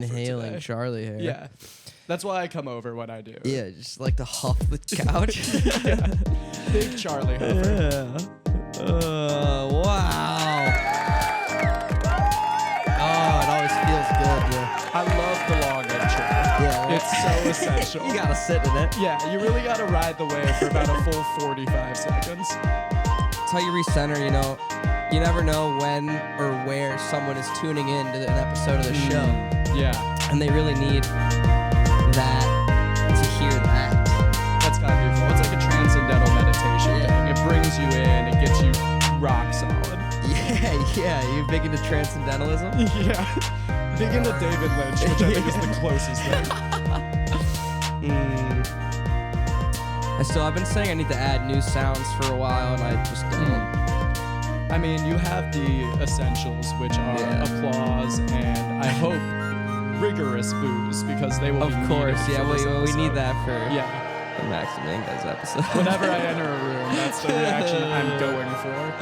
inhaling today. Charlie hair. Yeah. That's why I come over when I do. Yeah, just like to huff the couch. Yeah. Big Charlie huffer. Yeah. Wow. Oh, it always feels good. Yeah. I love the long intro. Yeah, It's so essential. You gotta sit in it. Yeah, you really gotta ride the wave for about a full 45 seconds. That's how you recenter, you know. You never know when or where someone is tuning in to an episode of the show. Yeah. And they really need that to hear that. That's kind of beautiful. It's like a transcendental meditation thing. It brings you in, it gets you rock solid. Yeah. You big into transcendentalism? Yeah. Big into David Lynch, which I think is the closest thing. I've been saying I need to add new sounds for a while, and I just don't. I mean, you have the essentials, which are applause and I hope rigorous boos, because they will be Of course, needed for this we episode. need that for Yeah. the Max Dominguez episode. Whenever I enter a room, that's the reaction I'm going for.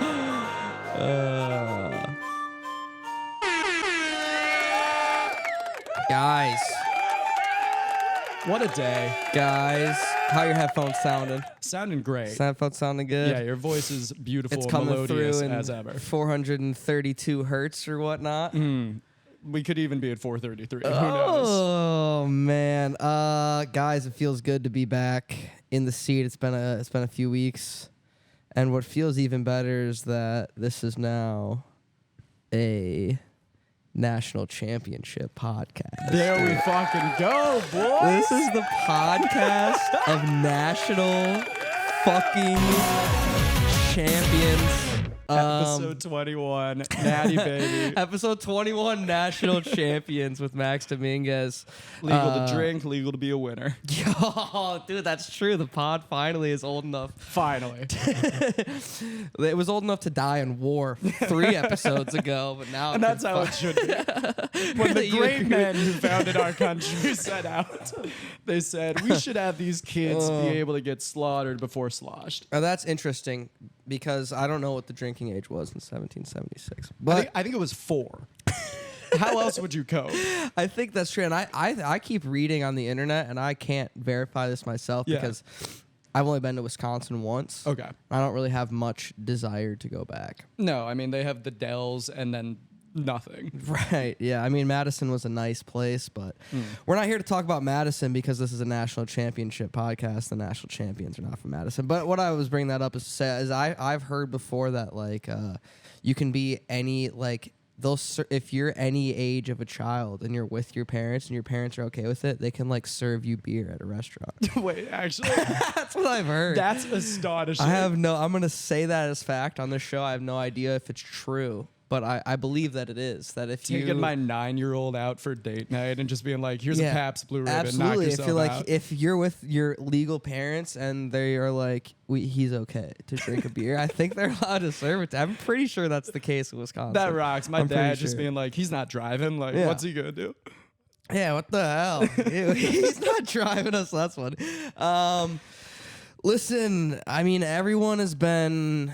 Guys, What a day. how your headphones sounding? Sounding great. Headphones sounding good? Yeah, your voice is beautiful It's and coming melodious through in as ever. 432 hertz or whatnot. We could even be at 433. Who knows? Oh man, guys, it feels good to be back in the seat. It's been a few weeks, and what feels even better is that this is now a national championship podcast. There we fucking go, boy. This is the podcast of national fucking champions. Episode 21, Natty Baby. Episode 21, national champions with Max Dominguez. Legal to drink, legal to be a winner. Yo, dude, that's true. The pod finally is old enough. Finally. It was old enough to die in war 3 episodes ago, but now... And that's how it should be. When the great men who founded our country set out, they said, we should have these kids be able to get slaughtered before sloshed. Oh, that's interesting, because I don't know what the drinking age was in 1776. But I think it was 4. How else would you cope? I think that's true. And I keep reading on the internet, and I can't verify this myself because I've only been to Wisconsin once. Okay. I don't really have much desire to go back. No, I mean, they have the Dells and then nothing. Right. Yeah. I mean, Madison was a nice place, but we're not here to talk about Madison because this is a national championship podcast. The national champions are not from Madison. But what I was bringing that up is to say is I've heard before that like you can be any like if you're any age of a child and you're with your parents and your parents are okay with it, they can like serve you beer at a restaurant. Wait, actually, That's what I've heard. that's astonishing. I'm going to say that as fact on this show. I have no idea if it's true. But I believe that it is. That if you taking my 9-year-old out for date night and just being like, here's a Pabst Blue Ribbon, absolutely. knock I yourself feel like out. if you're with your legal parents and they are like, he's okay to drink a beer, I think they're allowed to serve it. I'm pretty sure that's the case in Wisconsin. That rocks. My I'm dad pretty just sure. being like, he's not driving. Like, Yeah. what's he gonna do? Yeah, what the hell? Ew, he's not driving us. That's funny. Listen, I mean, everyone has been,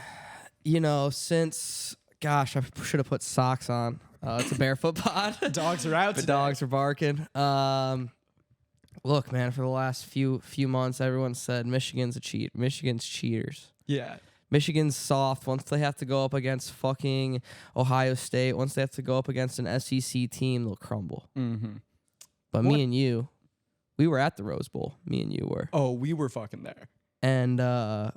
since... Gosh, I should have put socks on. It's a barefoot pod. Dogs are out The today. dogs are barking. Look, man, for the last few months, everyone said Michigan's a cheat. Michigan's cheaters. Yeah. Michigan's soft. Once they have to go up against fucking Ohio State, once they have to go up against an SEC team, they'll crumble. Mm-hmm. But me and you, we were at the Rose Bowl. Me and you were. Oh, we were fucking there. And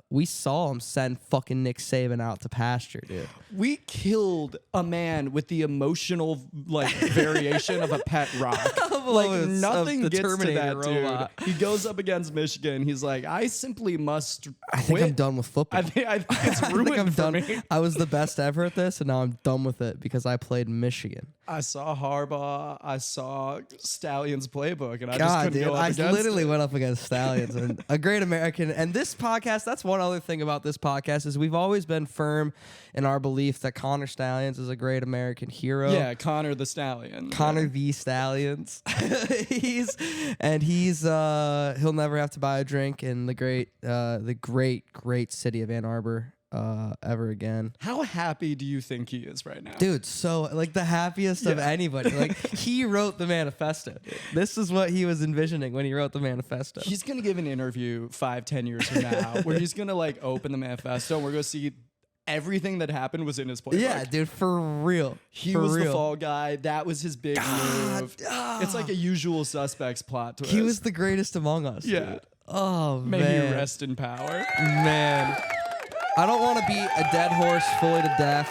we saw him send fucking Nick Saban out to pasture, dude. We killed a man with the emotional variation of a pet rock. Like nothing the gets to Terminator that robot. dude. He goes up against Michigan. He's like, I simply must quit. I think I'm done with football. I think it's I ruined think I'm for done. me. I was the best ever at this, and now I'm done with it because I played Michigan. I saw Harbaugh. I saw Stallions playbook, and I just God, couldn't dude, go up I against literally it. went up against Stallions and a great American. And this podcast, that's one other thing about this podcast is we've always been firm in our belief that Connor Stallions is a great American hero. Yeah, Connor the Stallion. Connor the Stallions. he'll never have to buy a drink in the great city of Ann Arbor. ever again. How happy do you think he is right now? Dude, so like the happiest of anybody. Like he wrote the manifesto. This is what he was envisioning when he wrote the manifesto. He's going to give an interview 5-10 years from now where he's going to like open the manifesto and we're going to see everything that happened was in his playbook. Yeah, dude, for real. He was the fall guy. That was his big move. It's like a Usual Suspects plot twist. He was the greatest among us. Yeah. Dude. Oh, May man. he rest in power. Man. I don't want to be a dead horse fully to death.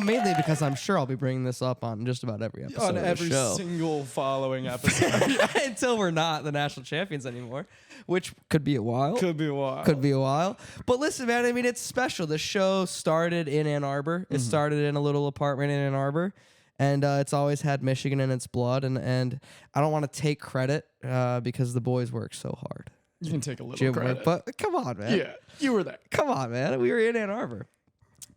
Mainly because I'm sure I'll be bringing this up on just about every episode On of every the show. single following episode. Until we're not the national champions anymore, which could be a while. Could be a while. Could be a while. But listen, man, I mean, it's special. The show started in Ann Arbor. It started in a little apartment in Ann Arbor. And it's always had Michigan in its blood. And I don't want to take credit because the boys work so hard. You can take a little credit. But come on, man. Yeah, you were there. Come on, man. We were in Ann Arbor.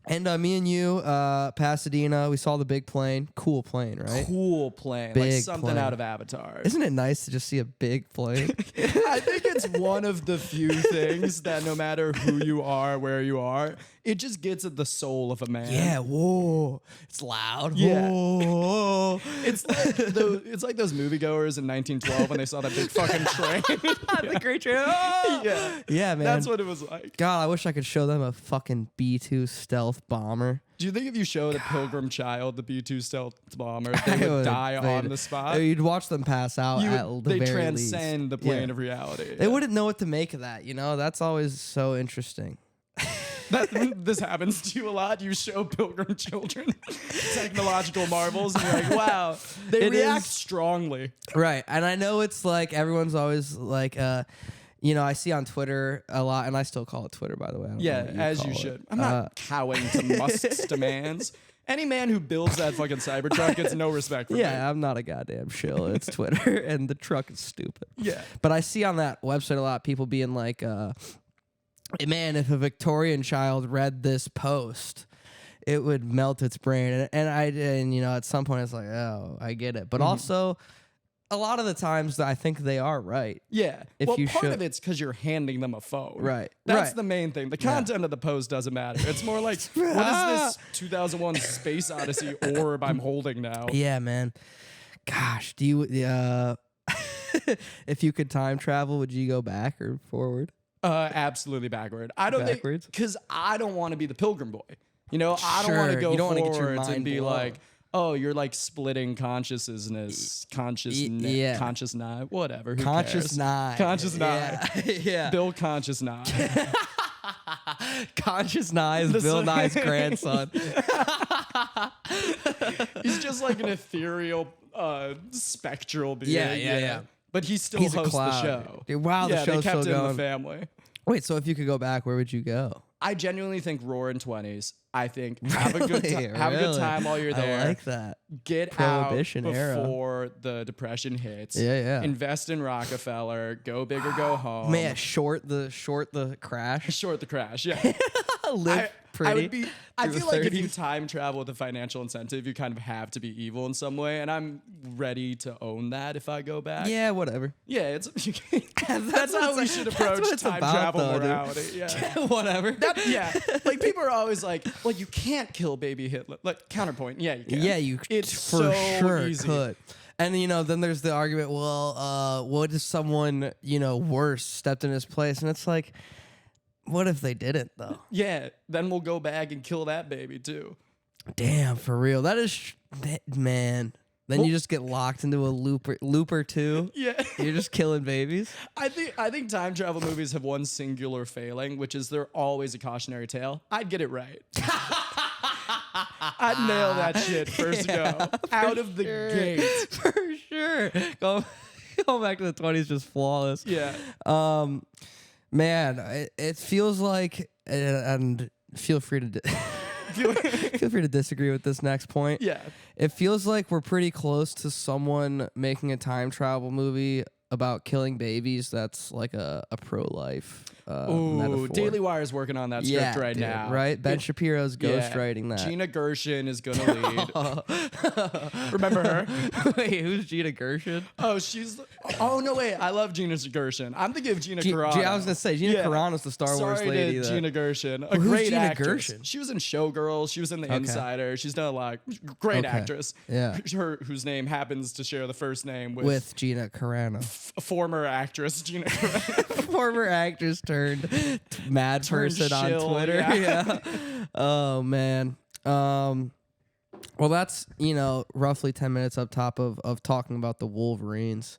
And me and you, Pasadena, we saw the big plane. Cool plane, right? Cool plane. Big like something plane. out of Avatar. Isn't it nice to just see a big plane? I think it's one of the few things that no matter who you are, where you are, it just gets at the soul of a man. Yeah, whoa. It's loud. Yeah. Whoa. It's like those moviegoers in 1912 when they saw that big fucking train. The great train. Oh! Yeah. Yeah, man. That's what it was like. God, I wish I could show them a fucking B-2 stealth bomber. Do you think if you show the Pilgrim Child the B-2 stealth bomber, they would die on the spot? You'd watch them pass out at the they very transcend least. the plane of reality. They wouldn't know what to make of that, you know? That's always so interesting. This happens to you a lot. You show Pilgrim children technological marvels, and you're like, wow, they react strongly. Right. And I know it's like everyone's always like, you know, I see on Twitter a lot, and I still call it Twitter, by the way. I don't know what As call you it. should. I'm not cowing to Musk's demands. Any man who builds that fucking Cybertruck gets no respect from me. Yeah, I'm not a goddamn shill. It's Twitter, and the truck is stupid. Yeah. But I see on that website a lot of people being like, man, if a Victorian child read this post, it would melt its brain. And you know, at some point it's like, oh, I get it. But also, a lot of the times I think they are right. Yeah. If well, you part should- of it's because you're handing them a phone. Right. That's Right. the main thing. The content of the post doesn't matter. It's more like, what is this 2001 Space Odyssey orb I'm holding now? Yeah, man. Gosh, do you, if you could time travel, would you go back or forward? Absolutely backward. I don't Backwards? think, because I don't want to be the Pilgrim boy. You know, I don't want to Sure, go you don't wanna get your forwards and mind be blown. like, oh, you're like splitting consciousness, yeah. conscious nine, whatever. Who Conscious cares? Nine. Conscious Nine. Yeah. Bill Conscious Nine. Conscious Nye is Bill Nye's grandson. He's just like an ethereal, spectral being. Yeah. But he still He's a hosts the cloud. show. Dude, wow, the yeah, show's they kept still it in going. the family. Wait, so if you could go back, where would you go? I genuinely think Roaring 20s. I think have a good have a good Really? time while you're there. I like that. Get Prohibition out era. before the depression hits. Yeah. Invest in Rockefeller. Go big or go home. Man, short the crash. Short the crash. Yeah. Live pretty. I through feel the like if you 30s. time travel with a financial incentive, you kind of have to be evil in some way, and I'm ready to own that if I go back. Yeah, whatever. Yeah, it's what that's how we it's- should that's approach what it's time about, travel though, dude. morality. Yeah. Whatever. Yeah, like people are always like, well, you can't kill baby Hitler. Like counterpoint, yeah, you can. Yeah, you It's for so sure easy. could. And you know, then there's the argument. Well, what if someone worse stepped in his place? And it's like, what if they didn't though? Yeah, then we'll go back and kill that baby too. Damn, for real. That is, man. Then you just get locked into a looper too. Yeah. You're just killing babies. I think time travel movies have one singular failing, which is they're always a cautionary tale. I'd get it right. I'd nail that shit first go. Out of the gate. For sure. Go back to the 20s, just flawless. Yeah. Man, it feels like, and feel free to feel free to disagree with this next point. Yeah. It feels like we're pretty close to someone making a time travel movie about killing babies that's like a pro-life metaphor. Daily Wire is working on that script right dude, now. Right? Ben Shapiro's ghostwriting that. Gina Gershon is going to lead. Remember her? Wait, who's Gina Gershon? Oh, no, wait. I love Gina Gershon. I'm thinking of Gina Carano. I was going to say, Gina Carano's the Star Wars lady. Gina Gershon. Who's Great Gina actress. Gershon? She was in Showgirls. She was in The Insider. She's done great actress. Yeah. Whose name happens to share the first name with Gina Carano. Former actress Gina Carano. Former actress turned mad person on Twitter. Yeah. Oh man. Well, that's roughly 10 minutes up top of talking about the Wolverines.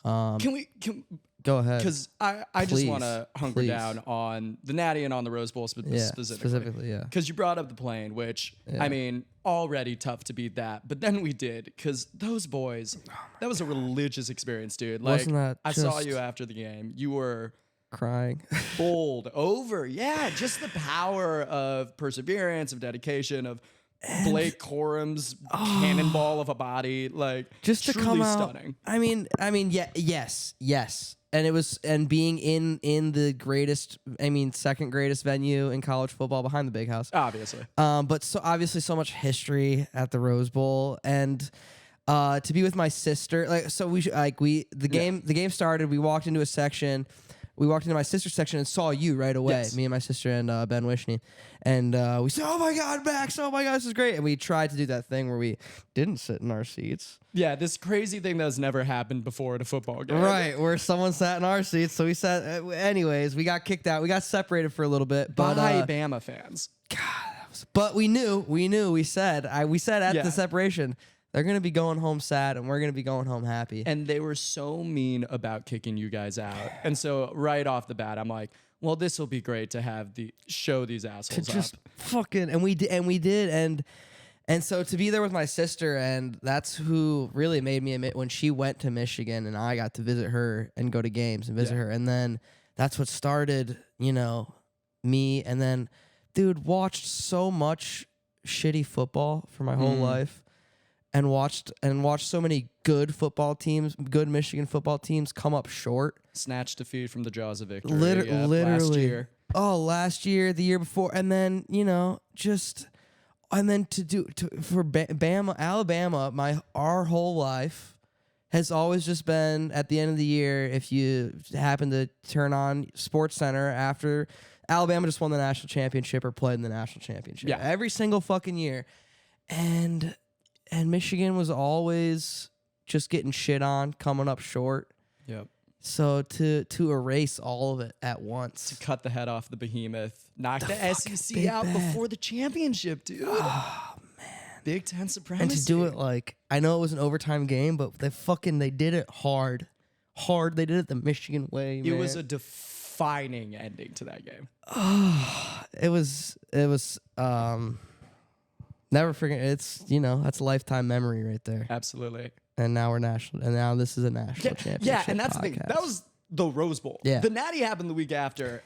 Can go ahead? Because I just want to hunker down on the Natty and on the Rose Bowl specifically. Yeah. Because you brought up the plane, which I mean, already tough to beat that, but then we did because those boys. That was a religious experience, dude. Like, wasn't that I saw you after the game. You were crying, bowled over. Yeah, just the power of perseverance, of dedication, of Blake Corum's cannonball of a body, like just to truly come out. Stunning. I mean, yes. And it was, and being in the greatest, second greatest venue in college football behind the Big House, Obviously. But so obviously so much history at the Rose Bowl, and to be with my sister, the game started. We walked into a section. We walked into my sister's section and saw you right away. Yes. Me and my sister and Ben Wishney. And we said, "Oh my God, Max! Oh my God, this is great!" And we tried to do that thing where we didn't sit in our seats. Yeah, this crazy thing that's never happened before at a football game. Right, where someone sat in our seats. So we sat. Anyways, we got kicked out. We got separated for a little bit. But by Bama fans. God, but we knew. We said at the separation, they're going to be going home sad, and we're going to be going home happy. And they were so mean about kicking you guys out. And so right off the bat, I'm like, well, this will be great to have show these assholes to just fucking, and we did, and so to be there with my sister, and that's who really made me admit when she went to Michigan, and I got to visit her and go to games and visit her, and then that's what started, me, and then, dude, watched so much shitty football for my whole life. And watched so many good football teams, good Michigan football teams come up short. Snatched defeat from the jaws of victory. Literally. Last year. Oh, last year, the year before, and then for Bama, Alabama, our whole life has always just been at the end of the year. If you happen to turn on Sports Center after Alabama just won the national championship or played in the national championship, every single fucking year, and Michigan was always just getting shit on, coming up short. Yep. So to erase all of it at once. To cut the head off the behemoth. Knock the SEC out before the championship, dude. Oh, man. Big Ten supremacy. And to do it I know it was an overtime game, but they did it hard. They did it the Michigan way, man. It was a defining ending to that game. It was never forget. It's that's a lifetime memory right there. Absolutely. And now we're national. And now this is a national championship. Yeah, and that's podcast. the thing. That was the Rose Bowl. Yeah. The Natty happened the week after.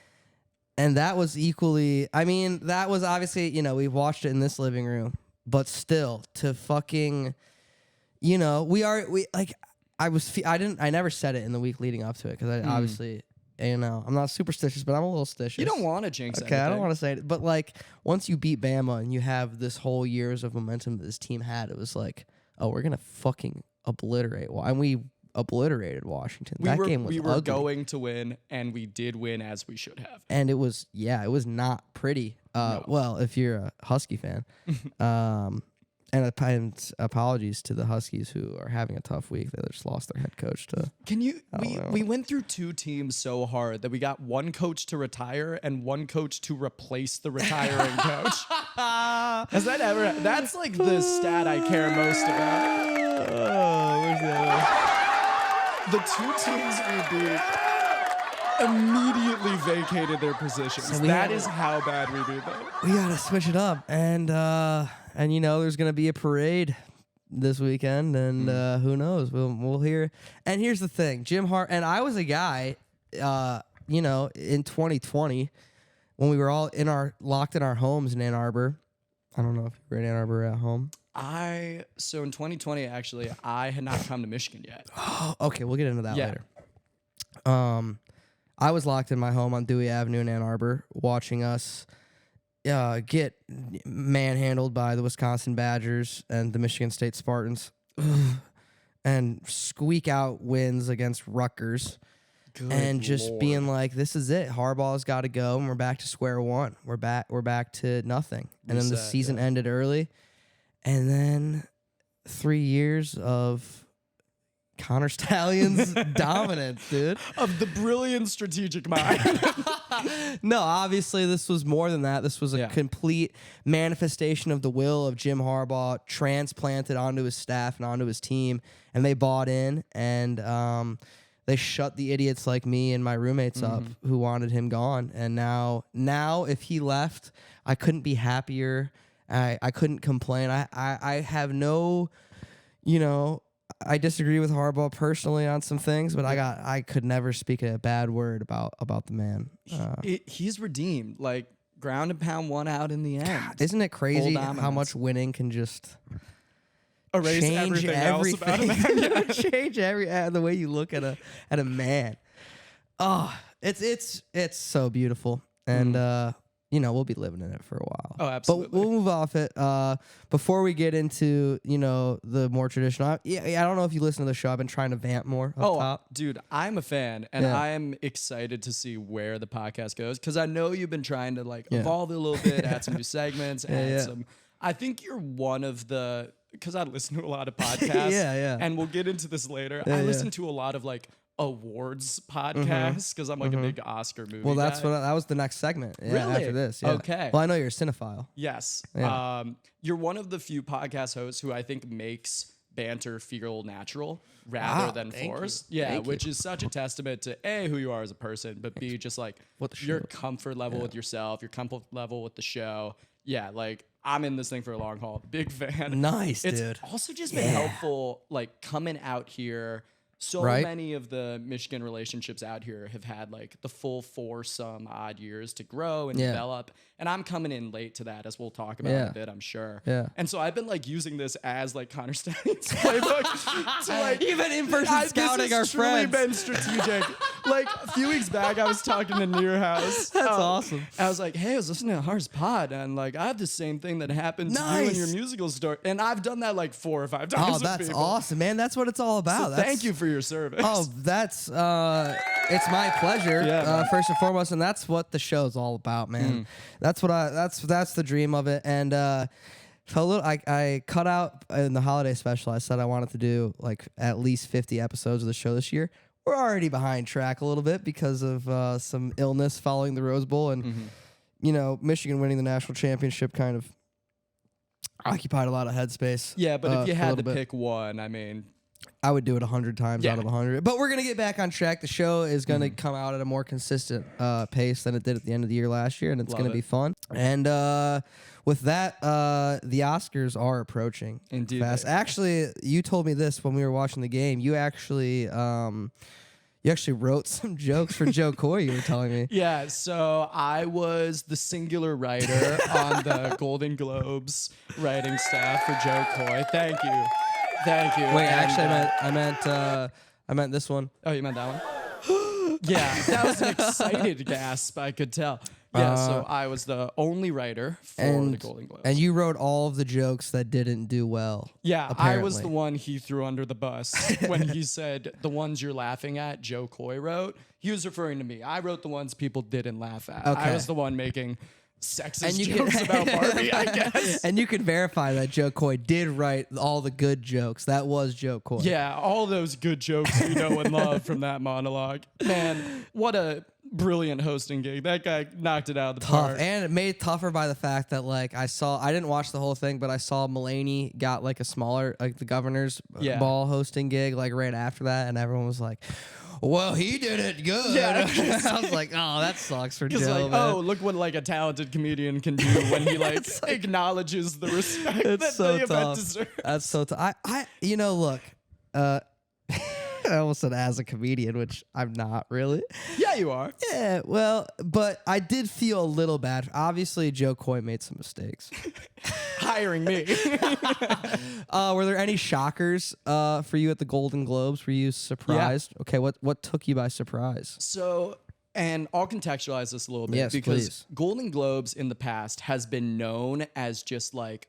And that was equally. That was obviously we watched it in this living room, but still to fucking, I never said it in the week leading up to it because I obviously. I'm not superstitious, but I'm a little stitious. You don't want to jinx anything. I don't want to say it. But, once you beat Bama and you have this whole years of momentum that this team had, it was like, oh, we're going to fucking obliterate. And we obliterated Washington. That game was ugly. We were going to win, and we did win as we should have. And it was not pretty. No. Well, if you're a Husky fan. And apologies to the Huskies who are having a tough week. They just lost their head coach to. We went through two teams so hard that we got one coach to retire and one coach to replace the retiring coach. Has that ever? That's the stat I care most about. Oh, where's the other? The two teams we beat immediately vacated their positions. So that is how bad we beat them. We gotta switch it up, and there's gonna be a parade this weekend, and who knows? We'll hear. And here's the thing, Jim Hart and I was a guy, in 2020 when we were all locked in our homes in Ann Arbor. I don't know if you were in Ann Arbor at home. So in 2020, actually, I had not come to Michigan yet. Okay, we'll get into that later. I was locked in my home on Dewey Avenue in Ann Arbor watching us get manhandled by the Wisconsin Badgers and the Michigan State Spartans and squeak out wins against Rutgers. Good and just Lord. being like, this is it. Harbaugh's got to go, and we're back to square one. We're back to nothing. And then the season ended early. And then 3 years of Connor Stalions dominance, dude. Of the brilliant strategic mind. No, obviously this was more than that. This was a complete manifestation of the will of Jim Harbaugh transplanted onto his staff and onto his team, and they bought in, and they shut the idiots like me and my roommates up who wanted him gone. And now if he left, I couldn't be happier. I couldn't complain. I have no, I disagree with Harbaugh personally on some things, but I could never speak a bad word about the man. He's redeemed. Like, ground and pound won out in the end. God, isn't it crazy how much winning can just erase change everything else about him? Change the way you look at a man. Oh, it's so beautiful, and we'll be living in it for a while. Oh, absolutely. But we'll move off it. Before we get into, the more traditional, I don't know if you listen to the show. I've been trying to vamp more up top. Dude, I'm a fan, and I am excited to see where the podcast goes, because I know you've been trying to evolve it a little bit, add some new segments, add some. I think you're one of the, because I listen to a lot of podcasts, and we'll get into this later. I listen to a lot of awards podcasts because I'm a big Oscar movie Well, that's guy. that was the next segment. Yeah, Really? After this. Yeah. Okay. Well, I know you're a cinephile. Yes. Yeah. You're one of the few podcast hosts who I think makes banter feel natural rather than forced. Yeah, which is such a testament to A, who you are as a person, but B, just your comfort level with yourself, your comfort level with the show. Yeah, I'm in this thing for a long haul. Big fan. Nice, dude. It's also just been helpful, coming out here. So many of the Michigan relationships out here have had the full 4 some odd years to grow and develop. And I'm coming in late to that, as we'll talk about in a bit, I'm sure. Yeah. And so I've been using this as Connor Stalions' playbook to even in-person scouting our friends. This has truly been strategic. A few weeks back, I was talking to Near House. That's awesome. I was like, hey, I was listening to Har's pod, and I have the same thing that happened to you in your musical story. And I've done that 4 or 5 times. Oh, that's awesome, man. That's what it's all about. So thank you for your service. Oh, that's it's my pleasure. First and foremost, and that's what the show's all about, man. That's what that's the dream of it. And I cut out in the holiday special. I said I wanted to do at least 50 episodes of the show this year. We're already behind track a little bit because of some illness following the Rose Bowl, and Michigan winning the national championship kind of occupied a lot of headspace. Yeah, but if you had to pick one, I mean, I would do it 100 times out of 100. But we're going to get back on track. The show is going to come out at a more consistent pace than it did at the end of the year last year, and it's going to be fun. And with that, the Oscars are approaching fast. Actually, you told me this when we were watching the game. You actually wrote some jokes for Joe Coy, you were telling me. Yeah, so I was the singular writer on the Golden Globes writing staff for Joe Coy. Thank you. Thank you. Wait, actually, I meant this one. Oh, you meant that one? Yeah, that was an excited gasp, I could tell. Yeah, so I was the only writer for the Golden Globes. And you wrote all of the jokes that didn't do well. Yeah, apparently. I was the one he threw under the bus when he said, the ones you're laughing at, Joe Coy wrote. He was referring to me. I wrote the ones people didn't laugh at. Okay. I was the one making sexist jokes about Barbie, I guess. And you can verify that Joe Coy did write all the good jokes. That was Joe Coy. Yeah, all those good jokes we know and love from that monologue. Man, what a brilliant hosting gig. That guy knocked it out of the park. And it made tougher by the fact that I didn't watch the whole thing, but I saw Mulaney got a smaller, the governor's ball hosting gig right after that, and everyone was like, well, he did it good. Yeah. I was like, oh, that sucks for Joe, man. Oh, look what a talented comedian can do when he acknowledges the respect that the event deserves. That's so tough. Look, I almost said as a comedian, which I'm not really. Yeah, you are. Yeah, well, but I did feel a little bad. Obviously, Joe Coy made some mistakes. Hiring me. Were there any shockers for you at the Golden Globes? Were you surprised? Yeah. Okay, what took you by surprise? So And I'll contextualize this a little bit Yes, because please. Golden Globes in the past has been known as just like,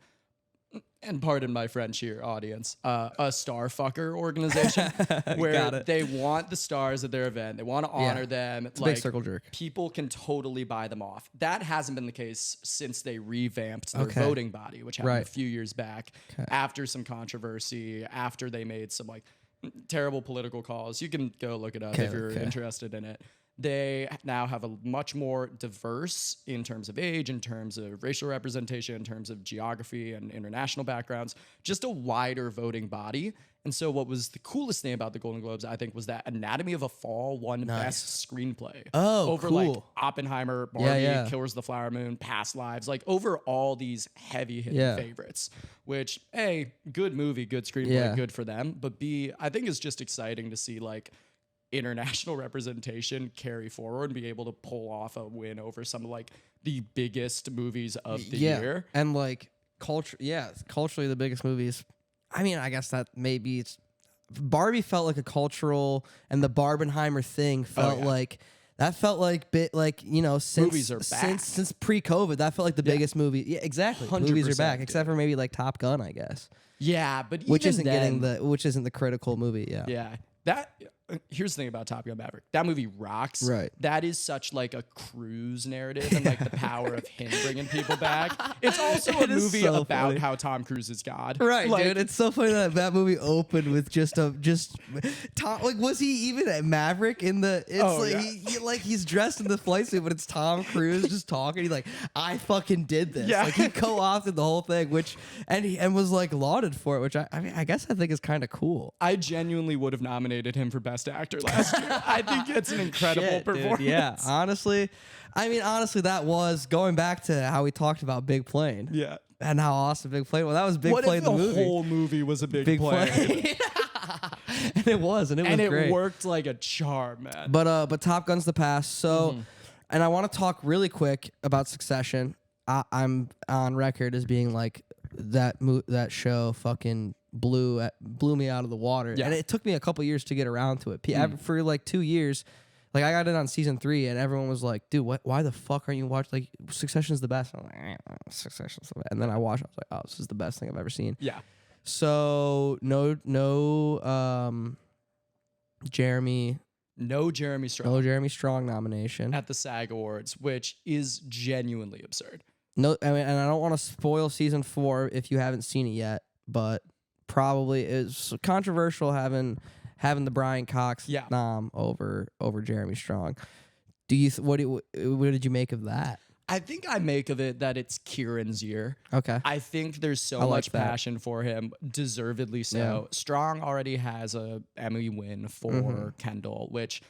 and pardon my French here, audience, a star fucker organization where they want the stars at their event. They want to honor them. It's a big circle jerk. People can totally buy them off. That hasn't been the case since they revamped their voting body, which happened a few years back after some controversy, after they made some like terrible political calls. You can go look it up if you're interested in it. They now have a much more diverse in terms of age, in terms of racial representation, in terms of geography and international backgrounds, just a wider voting body. And so what was the coolest thing about the Golden Globes, I think, was that Anatomy of a Fall won Best Screenplay. Over like Oppenheimer, Barbie, Killers of the Flower Moon, Past Lives, like over all these heavy hitting favorites, which A, good movie, good screenplay, good for them. But B, I think is just exciting to see like international representation carry forward and be able to pull off a win over some of like the biggest movies of the year. And like culturally the biggest movies. I mean, I guess that maybe it's Barbie felt like a cultural, and the Barbenheimer thing felt like that felt like bit like, you know, since movies are back. since pre-COVID, that felt like the biggest movie. Yeah, exactly. Movies are back, except for maybe like Top Gun, I guess. Yeah, but which even which isn't the critical movie. Yeah. That here's the thing about Top Gun Maverick. That movie rocks. Right. That is such like a cruise narrative and like the power of him bringing people back. It's also a movie about how Tom Cruise is God. Right, like, dude. It's so funny that movie opened with just Tom. Like, was he even at Maverick in the? It's he's dressed in the flight suit, but it's Tom Cruise just talking. He's like, I fucking did this. Yeah. Like he co-opted the whole thing, and was like lauded for it, which I mean I guess I think is kind of cool. I genuinely would have nominated him for Best Actor last year. I think it's an incredible performance. Dude, yeah, honestly, that was going back to how we talked about Big Plane. Yeah. And how awesome Big Plane was. That was Big Plane the movie. The whole movie was a big plane. And it was great. It worked like a charm, man. But Top Gun's the past. So, and I want to talk really quick about Succession. I'm on record as being like that show fucking blew me out of the water. And it took me a couple years to get around to it. For like 2 years, like I got in on season 3 and everyone was like, dude, why the fuck aren't you watching? Like, Succession's the best. I'm like, Succession's the best. And then I watched it. I was like, oh, this is the best thing I've ever seen. Yeah. So no Jeremy Strong. No Jeremy Strong nomination at the SAG Awards, which is genuinely absurd. No, I mean, and I don't want to spoil season 4 if you haven't seen it yet, but probably it's controversial having the Brian Cox nom over Jeremy Strong. What did you make of that? I think I make of it that it's Kieran's year. Okay. I think there's so much passion for him, deservedly so. Yeah. Strong already has a Emmy win for Kendall, which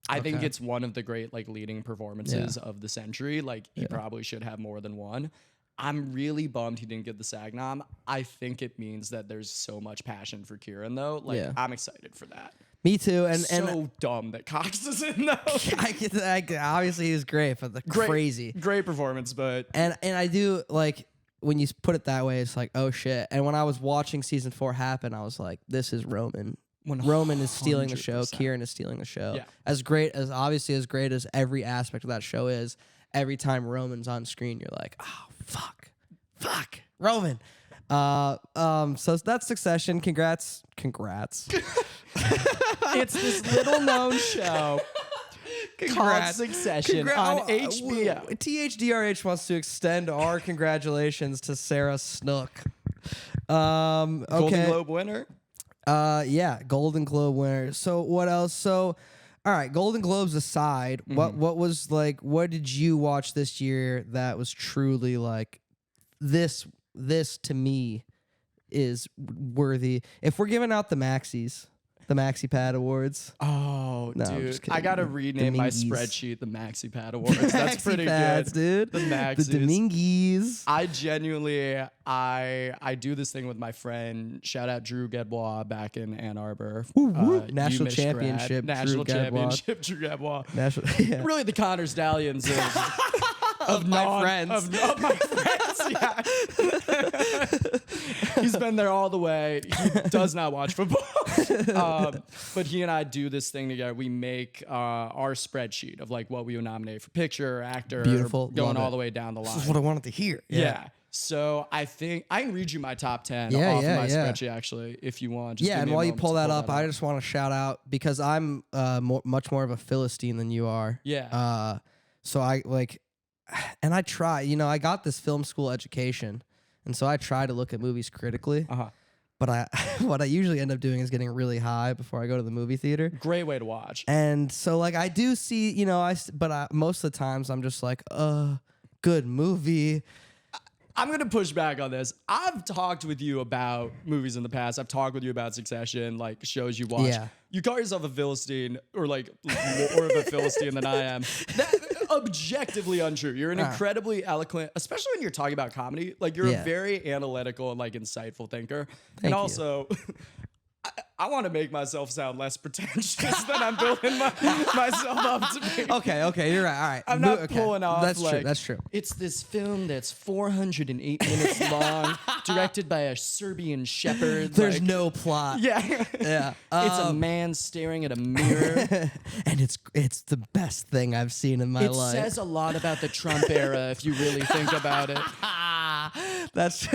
I think it's one of the great like leading performances of the century. Like he probably should have more than one. I'm really bummed he didn't get the SAG nom. I think it means that there's so much passion for Kieran though. Like I'm excited for that. Me too. And so dumb that Cox is in though. I get that. Obviously he was great, but great performance. But and I do like when you put it that way. It's like, oh shit. And when I was watching season 4 happen, I was like, this is Roman. 100%. Roman is stealing the show. Kieran is stealing the show. Yeah. As great as every aspect of that show is, every time Roman's on screen, you're like, oh fuck, Roman. So that's Succession. Congrats. It's this little known show called Succession on HBO. THDRH wants to extend our congratulations to Sarah Snook. Okay. Golden Globe winner. Golden Globe winner. So what else? So, all right, Golden Globes aside, what did you watch this year that was truly like this to me is worthy? If we're giving out the Maxis, the Maxi Pad Awards. Oh, no, dude. I got to rename my spreadsheet the Maxi Pad Awards. That's pretty pads, good. Dude. The Maxis. The Dominguez. I genuinely, I do this thing with my friend. Shout out Drew Gedbois back in Ann Arbor. National championship. National championship, Drew Gedbois. Really the Connor Stallions of my friends. Of my friends, yeah. He's been there all the way. He does not watch football. But he and I do this thing together. We make our spreadsheet of like what we would nominate for picture, actor, Beautiful. going Love all it. the way down the line. This is what I wanted to hear. Yeah. So I think I can read you my top 10 Yeah, off yeah, of my yeah. spreadsheet actually, if you want. Just Yeah, give and me a while you moment pull to that up, I just want to shout out because I'm much more of a Philistine than you are. Yeah. So I like, and I try. You know, I got this film school education, and so I try to look at movies critically. But what I usually end up doing is getting really high before I go to the movie theater. Great way to watch. And so like I do see, you know, most of the times I'm just like, good movie. I'm going to push back on this. I've talked with you about movies in the past. I've talked with you about Succession, like shows you watch. Yeah. You call yourself a Philistine or like more of a Philistine than I am. That objectively untrue. You're an incredibly eloquent, especially when you're talking about comedy. Like you're a very analytical and like insightful thinker. Thank you. Also I want to make myself sound less pretentious than I'm building myself up to be. Okay, you're right. All right. I'm not pulling off. That's like, true. That's true. It's this film that's 408 minutes long, directed by a Serbian shepherd. There's like, no plot. Yeah. Yeah. It's a man staring at a mirror. And it's the best thing I've seen in my life. It says a lot about the Trump era if you really think about it. That's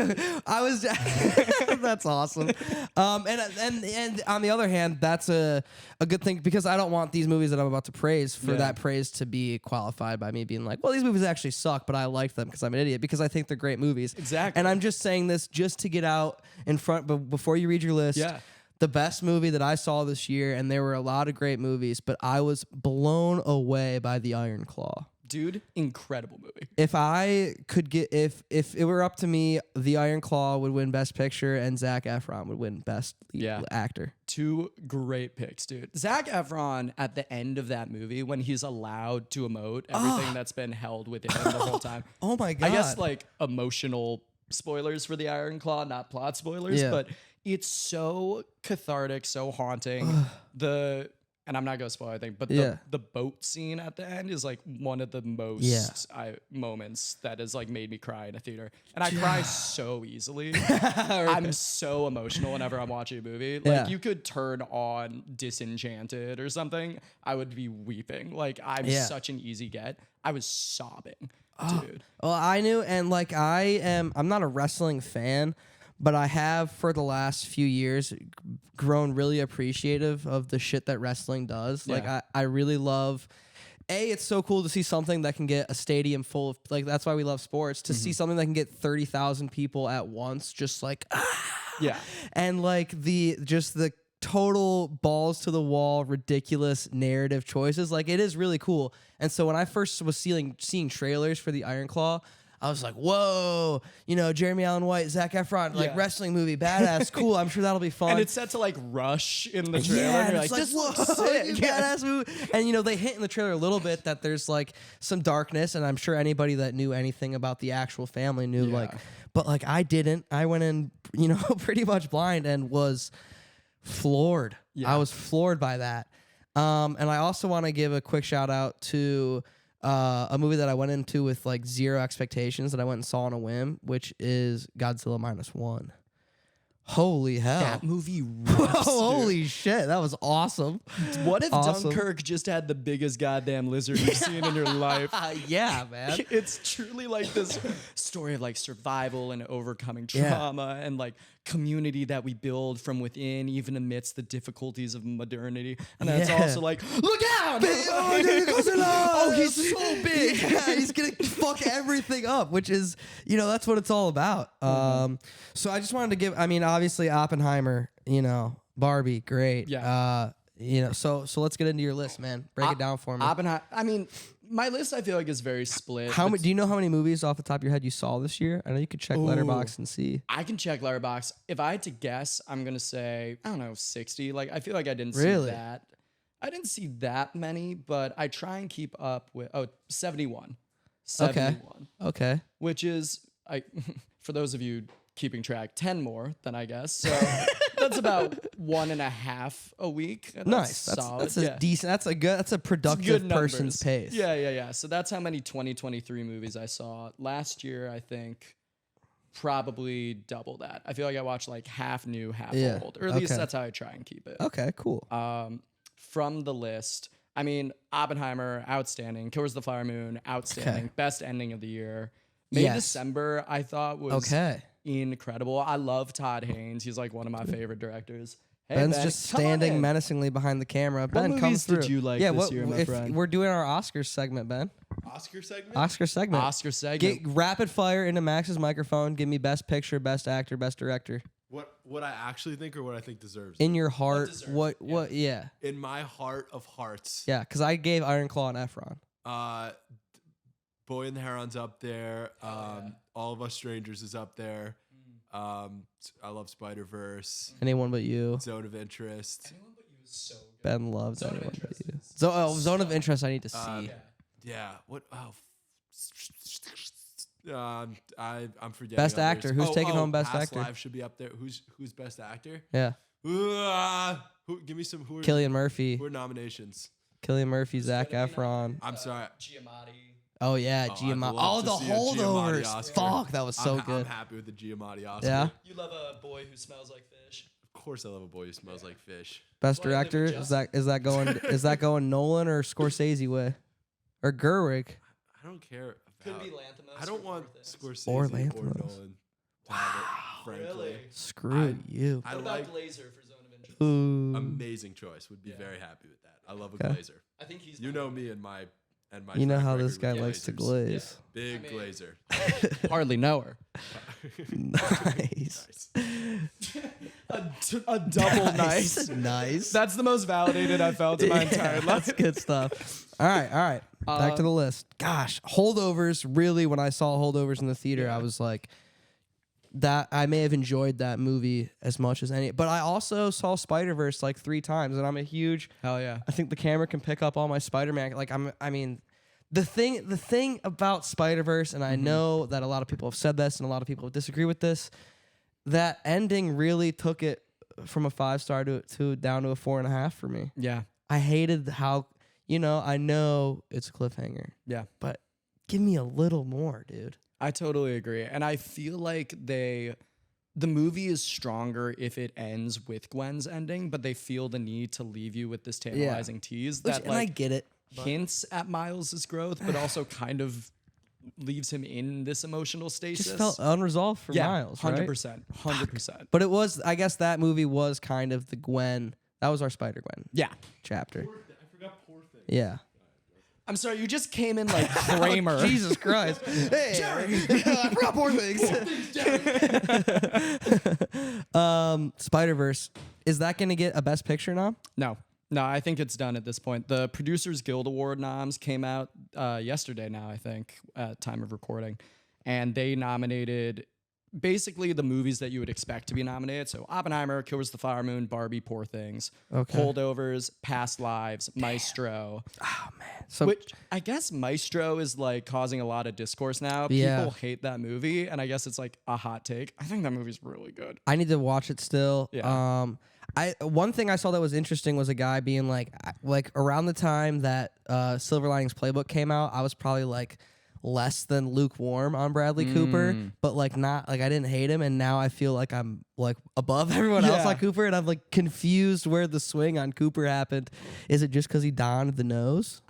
that's awesome. And on the other hand, that's a good thing because I don't want these movies that I'm about to praise for that praise to be qualified by me being like, well, these movies actually suck, but I like them because I'm an idiot because I think they're great movies. Exactly. And I'm just saying this just to get out in front, but before you read your list. Yeah. The best movie that I saw this year, and there were a lot of great movies, but I was blown away by The Iron Claw. Dude, incredible movie. If I could get, if it were up to me, The Iron Claw would win Best Picture, and Zac Efron would win Best Lead Actor. Two great picks, dude. Zac Efron at the end of that movie, when he's allowed to emote everything that's been held within him the whole time. Oh my God. I guess like emotional spoilers for The Iron Claw, not plot spoilers, but it's so cathartic, so haunting. And I'm not gonna spoil anything, but the boat scene at the end is like one of the most moments that has like made me cry in a theater. And I cry so easily. I'm so emotional whenever I'm watching a movie. Like you could turn on Disenchanted or something, I would be weeping. Like I'm such an easy get. I was sobbing, dude. Well, I knew, and like I'm not a wrestling fan, but I have for the last few years grown really appreciative of the shit that wrestling does. Yeah. Like I really love. It's so cool to see something that can get a stadium full of, like, that's why we love sports, to see something that can get 30,000 people at once, just like, and like the total balls to the wall, ridiculous narrative choices. Like it is really cool. And so when I first was seeing trailers for The Iron Claw, I was like, whoa, you know, Jeremy Allen White, Zac Efron, like wrestling movie, badass, cool. I'm sure that'll be fun. And it's set to like Rush in the trailer. Yeah, and you're it's like, this looks sick. badass movie. And you know, they hint in the trailer a little bit that there's like some darkness, and I'm sure anybody that knew anything about the actual family knew like, but like I didn't. I went in, you know, pretty much blind and was floored. I was floored by that. And I also want to give a quick shout out to a movie that I went into with like zero expectations that I went and saw on a whim, which is Godzilla -1. Holy hell. That movie rips, Holy shit, that was awesome. What if Dunkirk just had the biggest goddamn lizard you've seen in your life? Yeah, man. It's truly like this story of like survival and overcoming trauma and like community that we build from within, even amidst the difficulties of modernity. And then it's also like, look out! Oh, he's so big. Yeah, he's gonna fuck everything up, which is, you know, that's what it's all about. So I just wanted to give, I mean, obviously Oppenheimer, you know, Barbie, great. Yeah. You know, so let's get into your list, man. Break it down for me. Oppenheimer. I mean, my list I feel like is very split. Do you know how many movies off the top of your head you saw this year? I know you could check Letterboxd and see. I can check Letterboxd. If I had to guess, I'm gonna say, I don't know, 60. Like I feel like I didn't see that. I didn't see that many, but I try and keep up with 71. 71. Okay. Which is for those of you keeping track, 10 more than I guess. So That's about 1.5 a week. Nice. Solid. That's a decent. That's a productive person's pace. Yeah. So that's how many 2023 movies I saw. Last year, I think probably double that. I feel like I watched like half new, half old. Or at least that's how I try and keep it. Okay, cool. From the list, I mean, Oppenheimer, outstanding. Killers of the Flower Moon, outstanding. Best ending of the year. May December, I thought was incredible. I love Todd Haynes. He's like one of my favorite directors. Hey, Ben's Ben, just standing menacingly behind the camera. Ben, come through. What movies did you like this year, my friend? We're doing our Oscars segment, Ben. Oscar segment? Oscar segment. Oscar segment. Get rapid fire into Max's microphone. Give me best picture, best actor, best director. What I actually think or what I think deserves in your heart. What? In my heart of hearts. Yeah, because I gave Iron Claw and Efron. Boy and the Heron's up there. All of Us Strangers is up there. I love Spider-Verse. Anyone But You. Zone of Interest. Anyone But You is so good. Ben loves Anyone But You. Zone of Interest I need to see. Yeah. What? I'm forgetting. Best others. actor. Who's taking home best Past actor? Lives should be up there. Who's best actor? Yeah. Give me some. Cillian Murphy. Who are nominations? Cillian Murphy, Zac Efron. I'm sorry. Giamatti. Oh yeah, Giamatti. Oh, the holdovers. Fuck, that was so good. I'm happy with the Giamatti Oscar. Yeah. You love A Boy Who Smells Like Fish. Of course, I love A Boy Who Smells Like Fish. Best director is that going Nolan or Scorsese way, or Gerwig? I don't care. Could be Lanthimos. I don't want Scorsese or Nolan Lanthimos. to have it, frankly. Really? Screw you. What about Glazer for Zone of Interest? Ooh. Amazing choice. Would be very happy with that. I love a Glazer. I think he's. You know me and my. You know track how record this guy with likes to glazers. glaze. Big glazer. Hardly know her. Nice. A double nice. Nice. That's the most validated I've felt in my entire life. That's good stuff. All right. Back to the list. Gosh, holdovers. Really, when I saw holdovers in the theater, I was like, that I may have enjoyed that movie as much as any. But I also saw Spider-Verse like 3 times, and I'm a huge. Hell yeah. I think the camera can pick up all my Spider-Man. Like the thing about Spider-Verse, and I know that a lot of people have said this, and a lot of people disagree with this. That ending really took it from a 5-star to down to a 4.5 for me. Yeah. I hated how, I know it's a cliffhanger. Yeah. But give me a little more, dude. I totally agree. And I feel like the movie is stronger if it ends with Gwen's ending, but they feel the need to leave you with this tantalizing tease that and I get it. Hints at Miles' growth, but also kind of leaves him in this emotional stasis. Just felt unresolved for Miles, right? 100%. But it was, I guess that movie was kind of the Gwen. That was our Spider-Gwen chapter. I forgot Poor Thing. Yeah. I'm sorry, you just came in like Kramer. Jesus Christ. Hey, Jerry. I forgot Poor Things. Spider-Verse. Is that going to get a Best Picture nom? No, I think it's done at this point. The Producers Guild Award noms came out yesterday now, I think, at time of recording. And they nominated basically the movies that you would expect to be nominated. So Oppenheimer, Killers of the Flower Moon, Barbie, Poor Things, Holdovers, Past Lives, Maestro. Oh, man. So, which I guess Maestro is like causing a lot of discourse now. People hate that movie, and I guess it's like a hot take. I think that movie's really good. I need to watch it still. Yeah. One thing I saw that was interesting was a guy being like around the time that Silver Linings Playbook came out, I was probably like less than lukewarm on Bradley Cooper, but like not like I didn't hate him, and now I feel like I'm like above everyone else like Cooper, and I'm like confused where the swing on Cooper happened. Is it just because he donned the nose?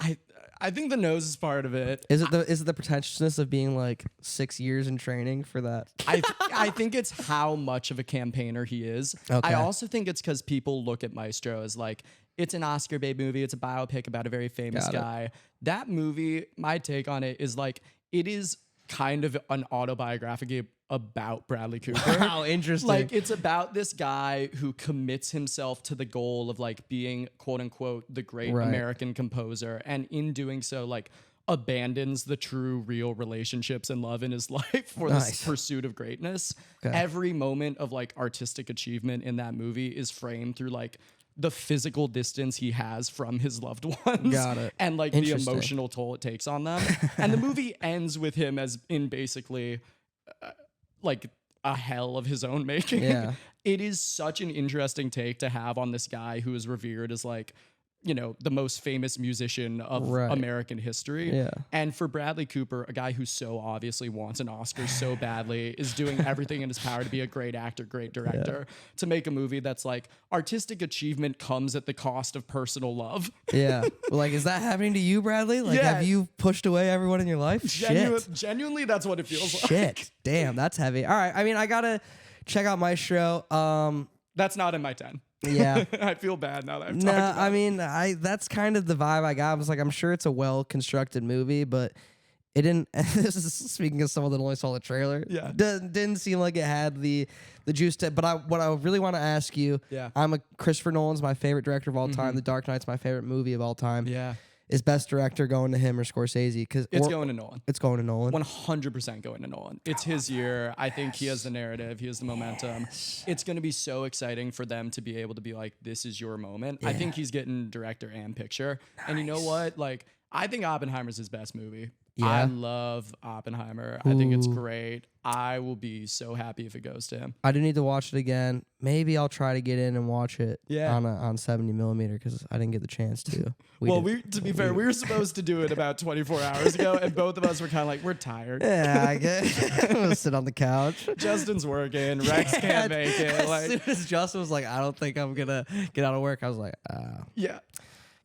I think the nose is part of it. Is it the pretentiousness of being like 6 years in training for that? I think it's how much of a campaigner he is. Okay. I also think it's because people look at Maestro as like, it's an Oscar bait movie. It's a biopic about a very famous guy. That movie, my take on it is like, it is kind of an autobiography about Bradley Cooper. Wow, interesting. Like, it's about this guy who commits himself to the goal of like being quote unquote the great American composer, and in doing so like abandons the true real relationships and love in his life for this pursuit of greatness. Every moment of like artistic achievement in that movie is framed through like the physical distance he has from his loved ones. Got it. And like the emotional toll it takes on them. And the movie ends with him as in basically like a hell of his own making. Yeah. It is such an interesting take to have on this guy who is revered as like, you know, the most famous musician of American history. Yeah. And for Bradley Cooper, a guy who so obviously wants an Oscar so badly, is doing everything in his power to be a great actor, great director, to make a movie that's like artistic achievement comes at the cost of personal love. Yeah. Like, is that happening to you, Bradley? Like, have you pushed away everyone in your life? Genuinely, that's what it feels like. Shit. Damn, that's heavy. All right. I mean, I got to check out Maestro. That's not in my 10. Yeah. I feel bad now that I've talked about I mean, that's kind of the vibe I got. I was like, I'm sure it's a well-constructed movie, but it didn't. This is speaking of someone that only saw the trailer. Yeah. Didn't seem like it had the juice to. But what I really want to ask you. Yeah. Christopher Nolan's my favorite director of all time. The Dark Knight's my favorite movie of all time. Yeah. Is best director going to him or Scorsese? It's going to Nolan. It's going to Nolan. 100% going to Nolan. It's his year. I think he has the narrative. He has the momentum. It's going to be so exciting for them to be able to be like, this is your moment. I think he's getting director and picture. And you know what? Like, I think Oppenheimer's his best movie. Yeah. I love Oppenheimer. I think it's great. I will be so happy if it goes to him. I do need to watch it again. Maybe I'll try to get in and watch it on 70 millimeter because I didn't get the chance to. To be fair, we were supposed to do it about 24 hours ago, and both of us were kind of like, we're tired. Yeah, I guess. I'm gonna sit on the couch. Justin's working. Rex can't make it. As soon as Justin was like, I don't think I'm gonna get out of work, I was like, yeah.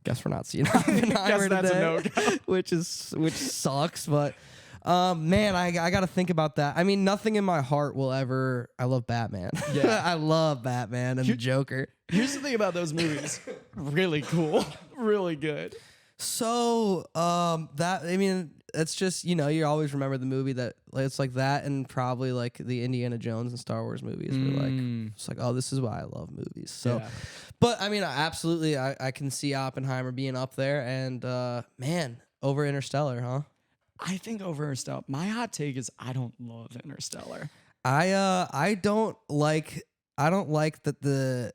Guess we're not seeing Oppenheimer Guess that's today, a no-go. which sucks. But man, I got to think about that. I mean, nothing in my heart will ever. I love Batman. Yeah. I love Batman and the Joker. Here's the thing about those movies. Really cool. Really good. So it's just, you always remember the movie that it's like that, and probably like the Indiana Jones and Star Wars movies were like, it's like, oh, this is why I love movies. So, but I mean, absolutely, I can see Oppenheimer being up there, and man, over Interstellar, huh? I think over Interstellar. My hot take is I don't love Interstellar. I don't like that the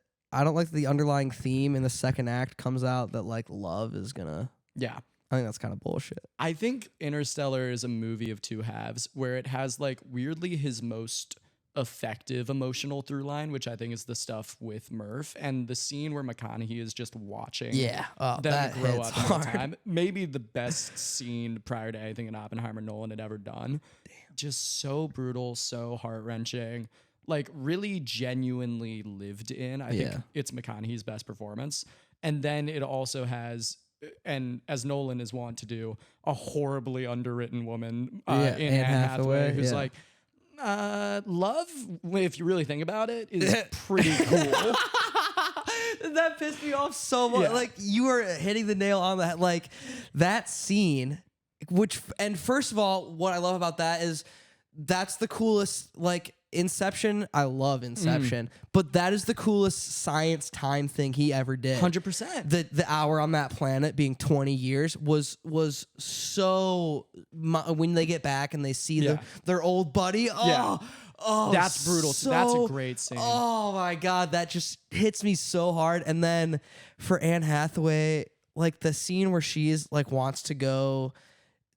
underlying theme in the second act comes out that like love is gonna. Yeah. I think that's kind of bullshit. I think Interstellar is a movie of two halves where it has like weirdly his most effective emotional through line, which I think is the stuff with Murph, and the scene where McConaughey is just watching them grow up in the time. Maybe the best scene prior to anything in Oppenheimer Nolan had ever done. Damn. Just so brutal, so heart-wrenching, like really genuinely lived in. I think it's McConaughey's best performance. And then it also has, and as Nolan is wont to do, a horribly underwritten woman in Anne Hathaway who's like, love, if you really think about it, is pretty cool. That pissed me off so much. Yeah. Like, you are hitting the nail on that. Like, that scene, and first of all, what I love about that is that's the coolest, like, Inception. I love Inception, but that is the coolest science time thing he ever did. 100%. The hour on that planet being 20 years was so. When they get back and they see their old buddy. Oh, that's brutal. That's a great scene. Oh my God, that just hits me so hard. And then for Anne Hathaway, like the scene where she is like wants to go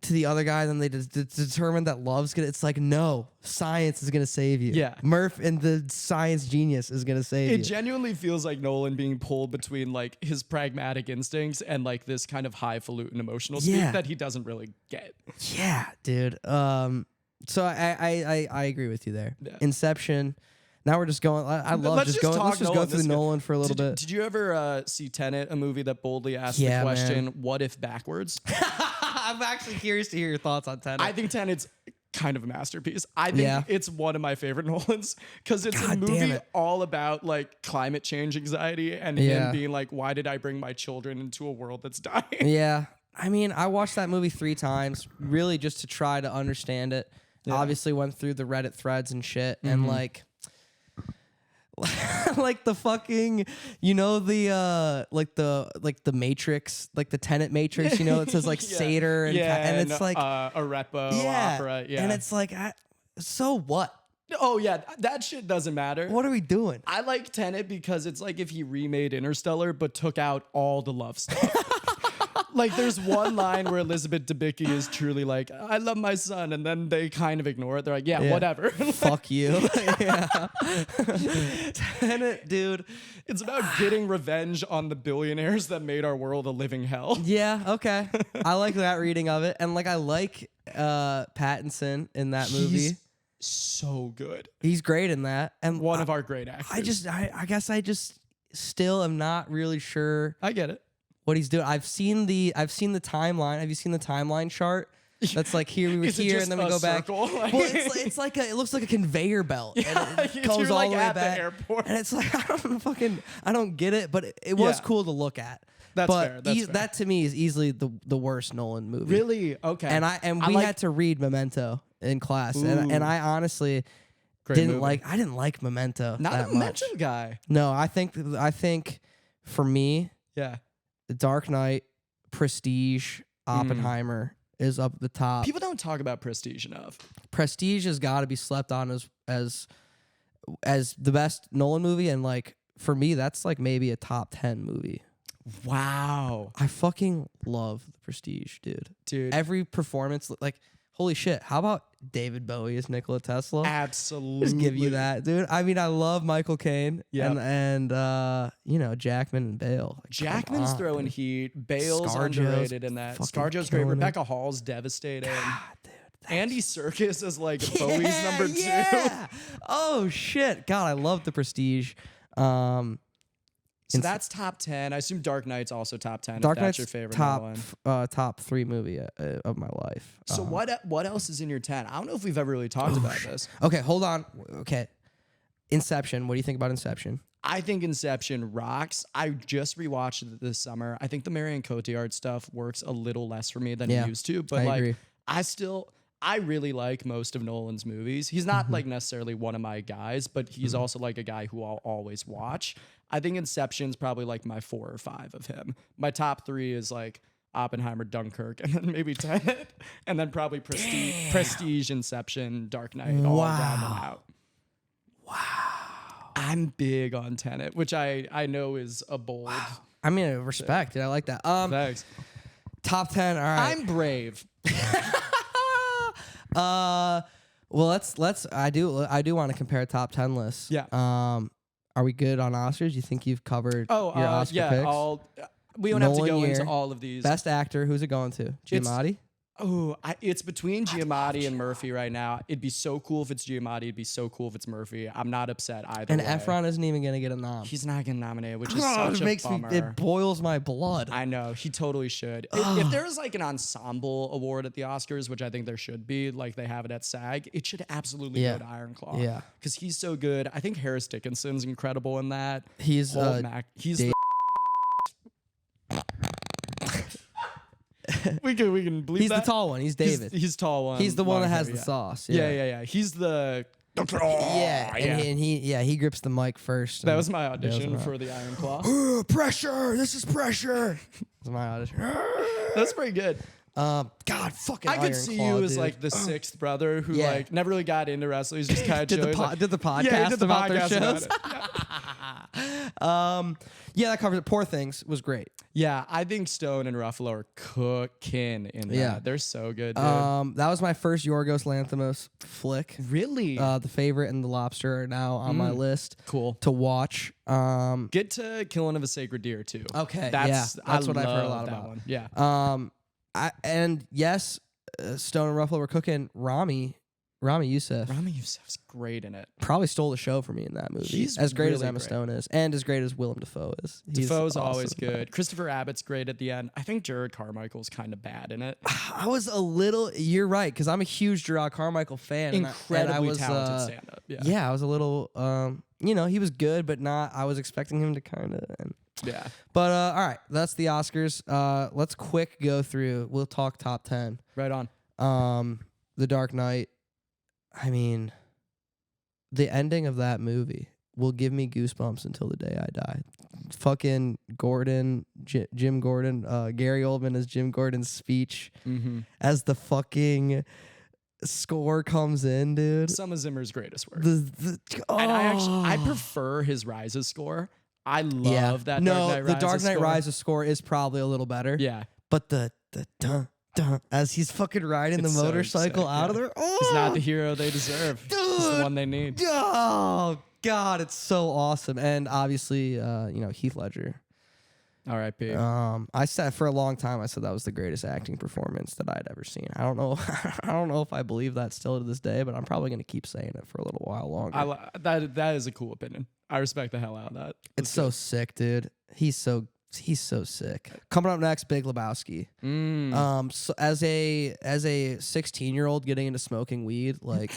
to the other guy, then they determine that love's gonna. It's like, no, science is gonna save you. Yeah, Murph and the science genius is gonna save you. It genuinely feels like Nolan being pulled between like his pragmatic instincts and like this kind of highfalutin emotional speak that he doesn't really get. Yeah, dude. So I agree with you there. Yeah. Inception. Now we're just going. Let's just go through Nolan for a little bit. Did you ever see Tenet, a movie that boldly asked the question, "What if backwards?" I'm actually curious to hear your thoughts on Tenet. I think Tenet's kind of a masterpiece. I think it's one of my favorite Nolans because it's a movie all about like climate change anxiety and him being like, "Why did I bring my children into a world that's dying?" Yeah, I mean, I watched that movie 3 times, really just to try to understand it. Yeah. Obviously, went through the Reddit threads and shit, and like. Like the fucking, the Matrix, like the Tenet Matrix, it says like Satyr and it's like Arepo opera, and it's like, so what? Oh yeah, that shit doesn't matter. What are we doing? I like Tenet because it's like if he remade Interstellar but took out all the love stuff. Like there's one line where Elizabeth Debicki is truly like, I love my son, and then they kind of ignore it. They're like, yeah. Whatever. Fuck you. Yeah. Tenet, dude. It's about getting revenge on the billionaires that made our world a living hell. Yeah, okay. I like that reading of it. And like I like Pattinson in that movie. He's so good. He's great in that. And One of our great actors. I guess I just still am not really sure I get it. what he's doing. I've seen the timeline. Have you seen the timeline chart? That's like here we were Is it here just and then we a go back. circle? Well, it's like it looks like a conveyor belt. Yeah, and it you're goes all like the way at the back. airport. And it's like I don't get it, but it was Yeah. cool to look at. That's but fair. That's fair. that to me is easily the worst Nolan movie. Really? Okay. And we had to read Memento in class, and I honestly Great didn't movie. like Memento Not that a much. Memento guy. No, I think for me, Yeah. The Dark Knight, Prestige, Oppenheimer is up at the top. People don't talk about Prestige enough. Prestige has got to be slept on as the best Nolan movie, and like for me, that's like maybe a top 10 movie. Wow. I fucking love The Prestige, Dude. Every performance, like holy shit. How about David Bowie as Nikola Tesla? Absolutely. Just give you that, dude. I mean, I love Michael Caine Yep. and you know, Jackman and Bale. Like, Jackman's come on, throwing dude. heat. Bale's ScarJo's underrated in that. fucking ScarJo's great. killing it. Rebecca Hall's devastating. God, dude. Andy Serkis is like Bowie's number 2. Yeah. Oh shit. God, I love The Prestige. So that's top 10. I assume Dark Knight's also top 10. Dark if that's Knight's your favorite top Nolan. top 3 movie of my life. So what else is in your 10? I don't know if we've ever really talked about this. Okay, hold on. Okay. Inception. What do you think about Inception? I think Inception rocks. I just rewatched it this summer. I think the Marion Cotillard stuff works a little less for me than Yeah, it used to, but I like agree. I really like most of Nolan's movies. He's not like necessarily one of my guys, but he's also like a guy who I'll always watch. I think Inception's probably like my 4 or 5 of him. My top 3 is like Oppenheimer, Dunkirk, and then maybe Tenet, and then probably Prestige, Inception, Dark Knight, all down and out. Wow. I'm big on Tenet, which I know is a bold. I mean, respect. Dude, I like that. Thanks. Top 10. All right. I'm brave. Well, let's. I do want to compare top 10 lists. Yeah. Are we good on Oscars? You think you've covered your Oscar yeah. picks? We don't have to Nolan go year. into all of these. Best actor. Who's it going to? Giamatti. It's between Giamatti and Murphy right now. It'd be so cool if it's Giamatti. It'd be so cool if it's Murphy. I'm not upset either And way. Efron isn't even gonna get a nom. He's not getting nominated, which is God, such it a makes bummer. me. It boils my blood. I know he totally should. If there was like an ensemble award at the Oscars, which I think there should be, like they have it at SAG, it should absolutely Yeah. go to Ironclaw. Yeah. because he's so good. I think Harris Dickinson's incredible in that. He's He's Dave- we can believe he's the that. tall one. He's David. He's tall one. He's the one that long has hair, the sauce. Yeah. He's the. Yeah, and he grips the mic first. That and was my bails audition him out. for the Iron Claw. Pressure. This is pressure. That's my audition. That's pretty good. God, fucking. I could Iron see Claw, you as dude. like the 6th brother who Yeah. like never really got into wrestling. He's just kind of did the podcast yeah, he did the about their podcast shows. about it. Yeah, that covers it. Poor Things was great. Yeah, I think Stone and Ruffalo are cooking in that. Yeah. They're so good, dude. That was my first Yorgos Lanthimos flick. Really? The Favorite and The Lobster are now on my list cool. to watch. Get to Killing of a Sacred Deer too. Okay, That's that's what I've heard a love lot that about. one. Yeah. And yes, Stone and Ruffalo were cooking. Rami Youssef Rami Youssef's great in it. probably stole the show for me in that movie. He's as great as really Emma great. Stone is, and as great as Willem Dafoe is. He's Defoe's awesome always in that. good. Christopher Abbott's great at the end. I think Jared Carmichael's kind of bad in it. I was a little. You're right, because I'm a huge Gerard Carmichael fan. Incredibly and I was, talented stand-up. Yeah. Yeah, I was a little. He was good, but not. I was expecting him to kind of. Yeah. But all right, that's the Oscars. Let's quick go through. We'll talk top 10. Right on. The Dark Knight. I mean, the ending of that movie will give me goosebumps until the day I die. Fucking Gordon, Jim Gordon, Gary Oldman as Jim Gordon's speech as the fucking score comes in, dude. Some of Zimmer's greatest work. And I prefer his Rises score. I love that no, Dark Knight the Rises Dark Knight score. Rises score is probably a little better. Yeah. But the dun dun as he's fucking riding the It's so motorcycle sick, out of yeah. there. Oh, He's not the hero they deserve. He's the one they need. Oh God, it's so awesome. And obviously, Heath Ledger. R.I.P. I said for a long time, I said that was the greatest acting performance that I'd ever seen. I don't know, I don't know if I believe that still to this day, but I'm probably gonna keep saying it for a little while longer. That is a cool opinion. I respect the hell out of that. It's so sick, dude. He's so sick. Coming up next, Big Lebowski. So as a 16-year-old getting into smoking weed, like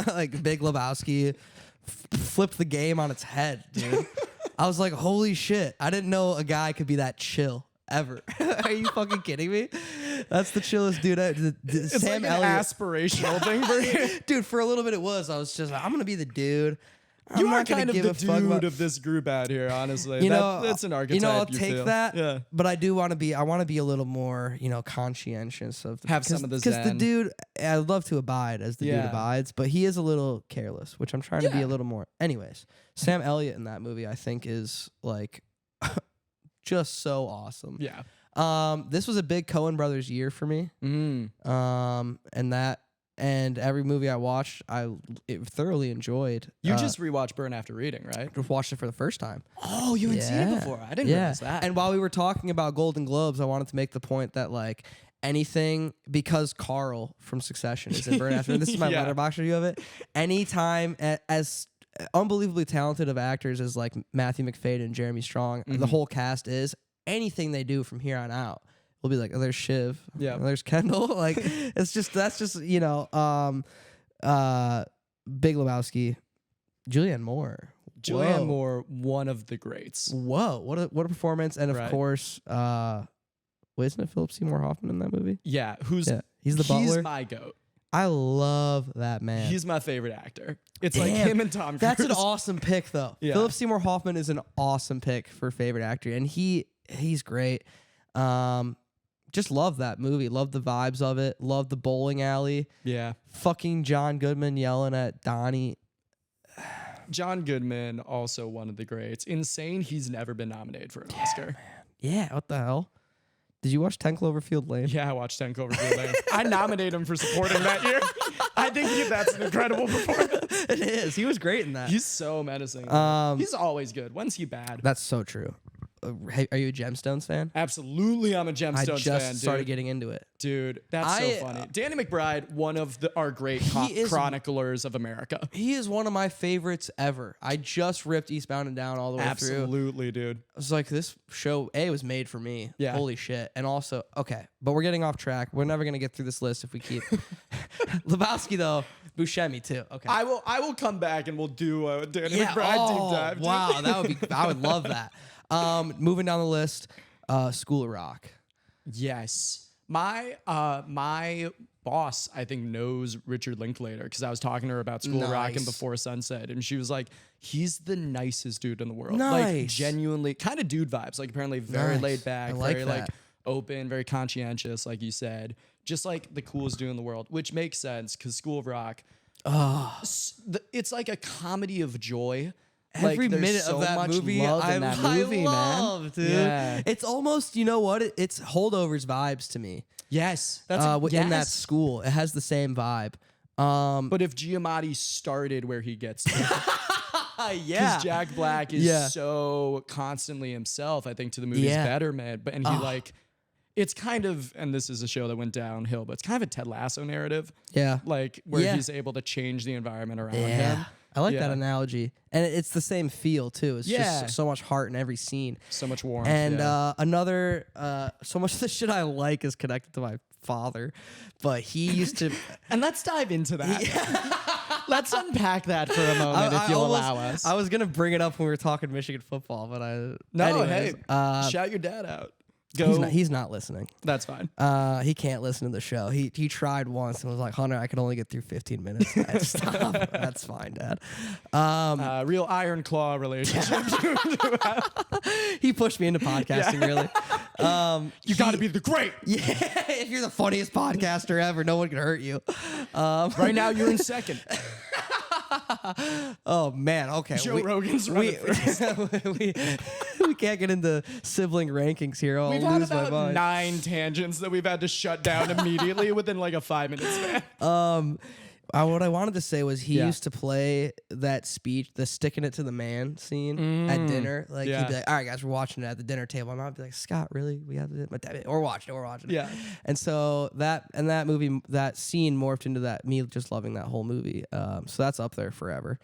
like Big Lebowski flipped the game on its head, dude. I was like, holy shit. I didn't know a guy could be that chill ever. Are you fucking kidding me? That's the chillest dude. It's Sam like an Elliott. aspirational thing for you. Dude, for a little bit it was. I was just like, I'm going to be the dude. I'm You are not gonna kind of give the a fuck about- dude of this group out here, honestly. You know, that's an archetype. I'll take feel. that. Yeah. But I do want to be. I want to be a little more, conscientious of Have some of the because the zen. dude. I'd love to abide as the dude Yeah. abides, but he is a little careless, which I'm trying to be Yeah. a little more. Anyways, Sam Elliott in that movie, I think, is like just so awesome. Yeah. This was a big Coen Brothers year for me. And every movie I watched, it thoroughly enjoyed. You just rewatched Burn After Reading, right? just watched it for the first time. Oh, you hadn't seen it before. I didn't realize that. And while we were talking about Golden Globes, I wanted to make the point that like anything, because Carl from Succession is in Burn After. This is my Yeah. letterbox review of it. Anytime as unbelievably talented of actors as like Matthew McFadyen and Jeremy Strong, the whole cast is, anything they do from here on out, we'll be like, oh, there's Shiv. Yeah. Oh, there's Kendall. Like that's just Big Lebowski, Julianne Moore. Julianne Whoa. Moore, one of the greats. Whoa, what a performance. And of Right. course, isn't it Philip Seymour Hoffman in that movie? Yeah, he's the butler. He's my goat. I love that man. He's my favorite actor. It's like Damn. him and Tom Cruise. That's an awesome pick though. Yeah. Philip Seymour Hoffman is an awesome pick for favorite actor, and he's great. Just love that movie. Love the vibes of it. Love the bowling alley. Yeah. Fucking John Goodman yelling at Donnie. John Goodman, also one of the greats. Insane, he's never been nominated for an Oscar. Yeah, what the hell? Did you watch 10 Cloverfield Lane? Yeah, I watched 10 Cloverfield Lane. I nominate him for supporting that year. I think that's an incredible performance. It is. He was great in that. He's so menacing. He's always good. When's he bad? That's so true. Hey, are you a Gemstones fan? Absolutely, I'm a Gemstones I fan, just dude. started getting into it. Dude, that's so funny. Danny McBride, one of our great chroniclers of America. He is one of my favorites ever. I just ripped Eastbound and Down all the way through. Absolutely, dude. I was like, this show, was made for me. Yeah. Holy shit. And also, okay, but we're getting off track. We're never going to get through this list if we keep. Lebowski, though, Buscemi, too. Okay. I will come back and we'll do a Danny McBride deep dive. Dude. Wow, I would love that. Moving down the list, School of Rock. Yes. My boss, I think, knows Richard Linklater because I was talking to her about School of Rock and Nice. Before Sunset, and she was like, he's the nicest dude in the world. Nice. Like, genuinely, kind of dude vibes. Like, apparently very Nice. laid back, I like very, that. open, very conscientious, like you said. Just, like, the coolest dude in the world, which makes sense because School of Rock, it's like a comedy of joy. Every Like, there's minute so of that much movie, love in that movie, love, man. dude. Yeah. It's almost, you know what? It's Holdovers vibes to me. Yes. In that school, it has the same vibe. But if Giamatti started where he gets to, Yeah. because Jack Black is Yeah. so constantly himself, I think, to the movie's betterment. But he it's kind of, and this is a show that went downhill, but it's kind of a Ted Lasso narrative, Yeah. like where Yeah. he's able to change the environment around him. Yeah. I like that Yeah. analogy. And it's the same feel, too. It's Yeah. just so much heart in every scene. So much warmth. And yeah. so much of the shit I like is connected to my father. But he used to... And let's dive into that. Let's unpack that for a moment, if you'll allow us. I was going to bring it up when we were talking Michigan football, but anyways, shout your dad out. Go. He's not listening. That's fine. He can't listen to the show. He tried once and was like, Hunter, I can only get through 15 minutes. Dad, stop. That's fine, Dad. Real iron claw relationship. He pushed me into podcasting, really. You got to be the great. Yeah, if you're the funniest podcaster ever, no one can hurt you. Right now, you're in second. Oh man, okay. Joe Rogan's running for we can't get into sibling rankings here. I'll We've had lose my about mind. 9 tangents that we've had to shut down immediately within like a 5-minute span. What I wanted to say was he Yeah. used to play that speech, the sticking it to the man scene at dinner. Like Yeah. he'd be like, "All right, guys, we're watching it at the dinner table," and I'd be like, "Scott, really? We have to?" We're watching it. Yeah. And so that movie, that scene morphed into that me just loving that whole movie. So that's up there forever.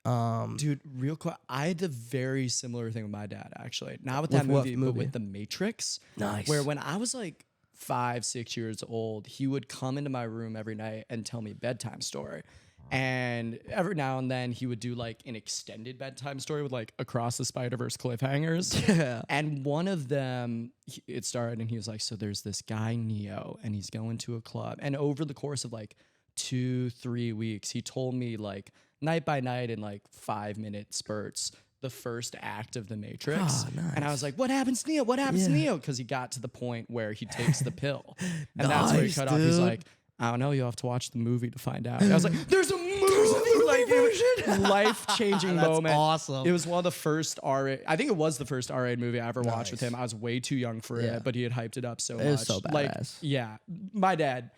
Dude, real quick, I had a very similar thing with my dad, actually. Not with With that what movie, movie? but with The Matrix. Nice. Where when I was like 5, 6 years old, he would come into my room every night and tell me a bedtime story. And every now and then he would do like an extended bedtime story with like Across the Spider-Verse cliffhangers. Yeah. And one of them, it started and he was like, so there's this guy Neo and he's going to a club. And over the course of like 2-3 weeks, he told me like night by night in like 5-minute spurts the first act of The Matrix. Oh, nice. And I was like, what happens to Neo? What happens to Yeah. Neo? Because he got to the point where he takes the pill. And that's where he Nice, cut off. He's dude. like, I don't know. You'll have to watch the movie to find out. And I was like, there's a movie, like it was life-changing That's moment. awesome. It was one of the first R-rated. I think it was the first R-rated movie I ever watched with Nice. him. I was way too young for Yeah. it, but he had hyped it up so much. It was so Like, badass. yeah, my dad,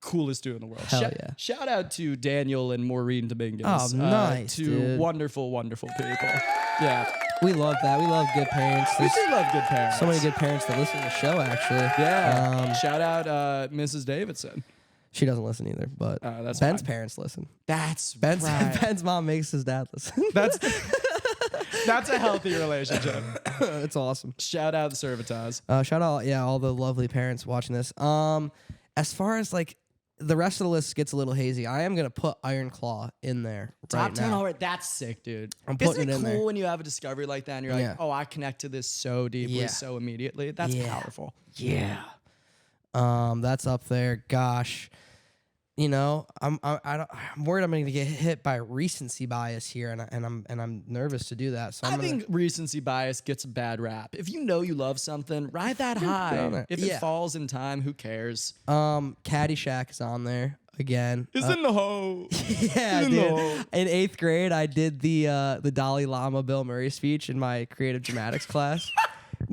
coolest dude in the world. Hell yeah. Shout out to Daniel and Maureen Dominguez. Oh, nice, two dude. wonderful, wonderful people. Yeah, We love that. We love good parents. we There's do love good parents. so many good parents that listen to the show, actually. Yeah. Shout out Mrs. Davidson. She doesn't listen either, but That's Ben's fine. parents listen. That's Ben's right. Ben's mom makes his dad listen. That's a healthy relationship. It's awesome. Shout out the Servitaz. Shout out, all the lovely parents watching this. As far as like the rest of the list gets a little hazy, I am gonna put Iron Claw in there Top right 10 now. already. That's sick, dude. I'm Isn't putting it it in cool there. when you have a discovery like that and you're like, Yeah. oh, I connect to this so deeply, Yeah. so immediately? That's Yeah. powerful. Yeah. That's up there. Gosh. I'm worried I'm going to get hit by recency bias here, and I'm nervous to do that. So I think recency bias gets a bad rap. If you know you love something, ride that on high. it. If Yeah. it falls in time, who cares? Caddyshack is on there again. It's in the hole. Yeah, You dude. know. In 8th grade, I did the Dalai Lama Bill Murray speech in my creative dramatics class.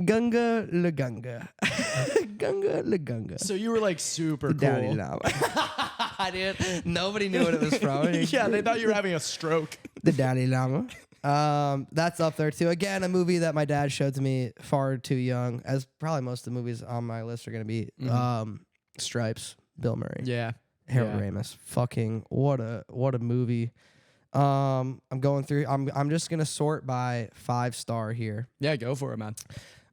Gunga la Gunga. Gunga la Gunga. So you were like super Dalai cool. Lama. Dude, nobody knew what it was from. Yeah, they thought you were having a stroke. The Dalai Lama. That's up there too. Again, a movie that my dad showed to me far too young, as probably most of the movies on my list are gonna be. Stripes, Bill Murray, Yeah. Harold Yeah. Ramis. Fucking what a movie. I'm going through. I'm just gonna sort by 5-star here. Yeah, go for it, man.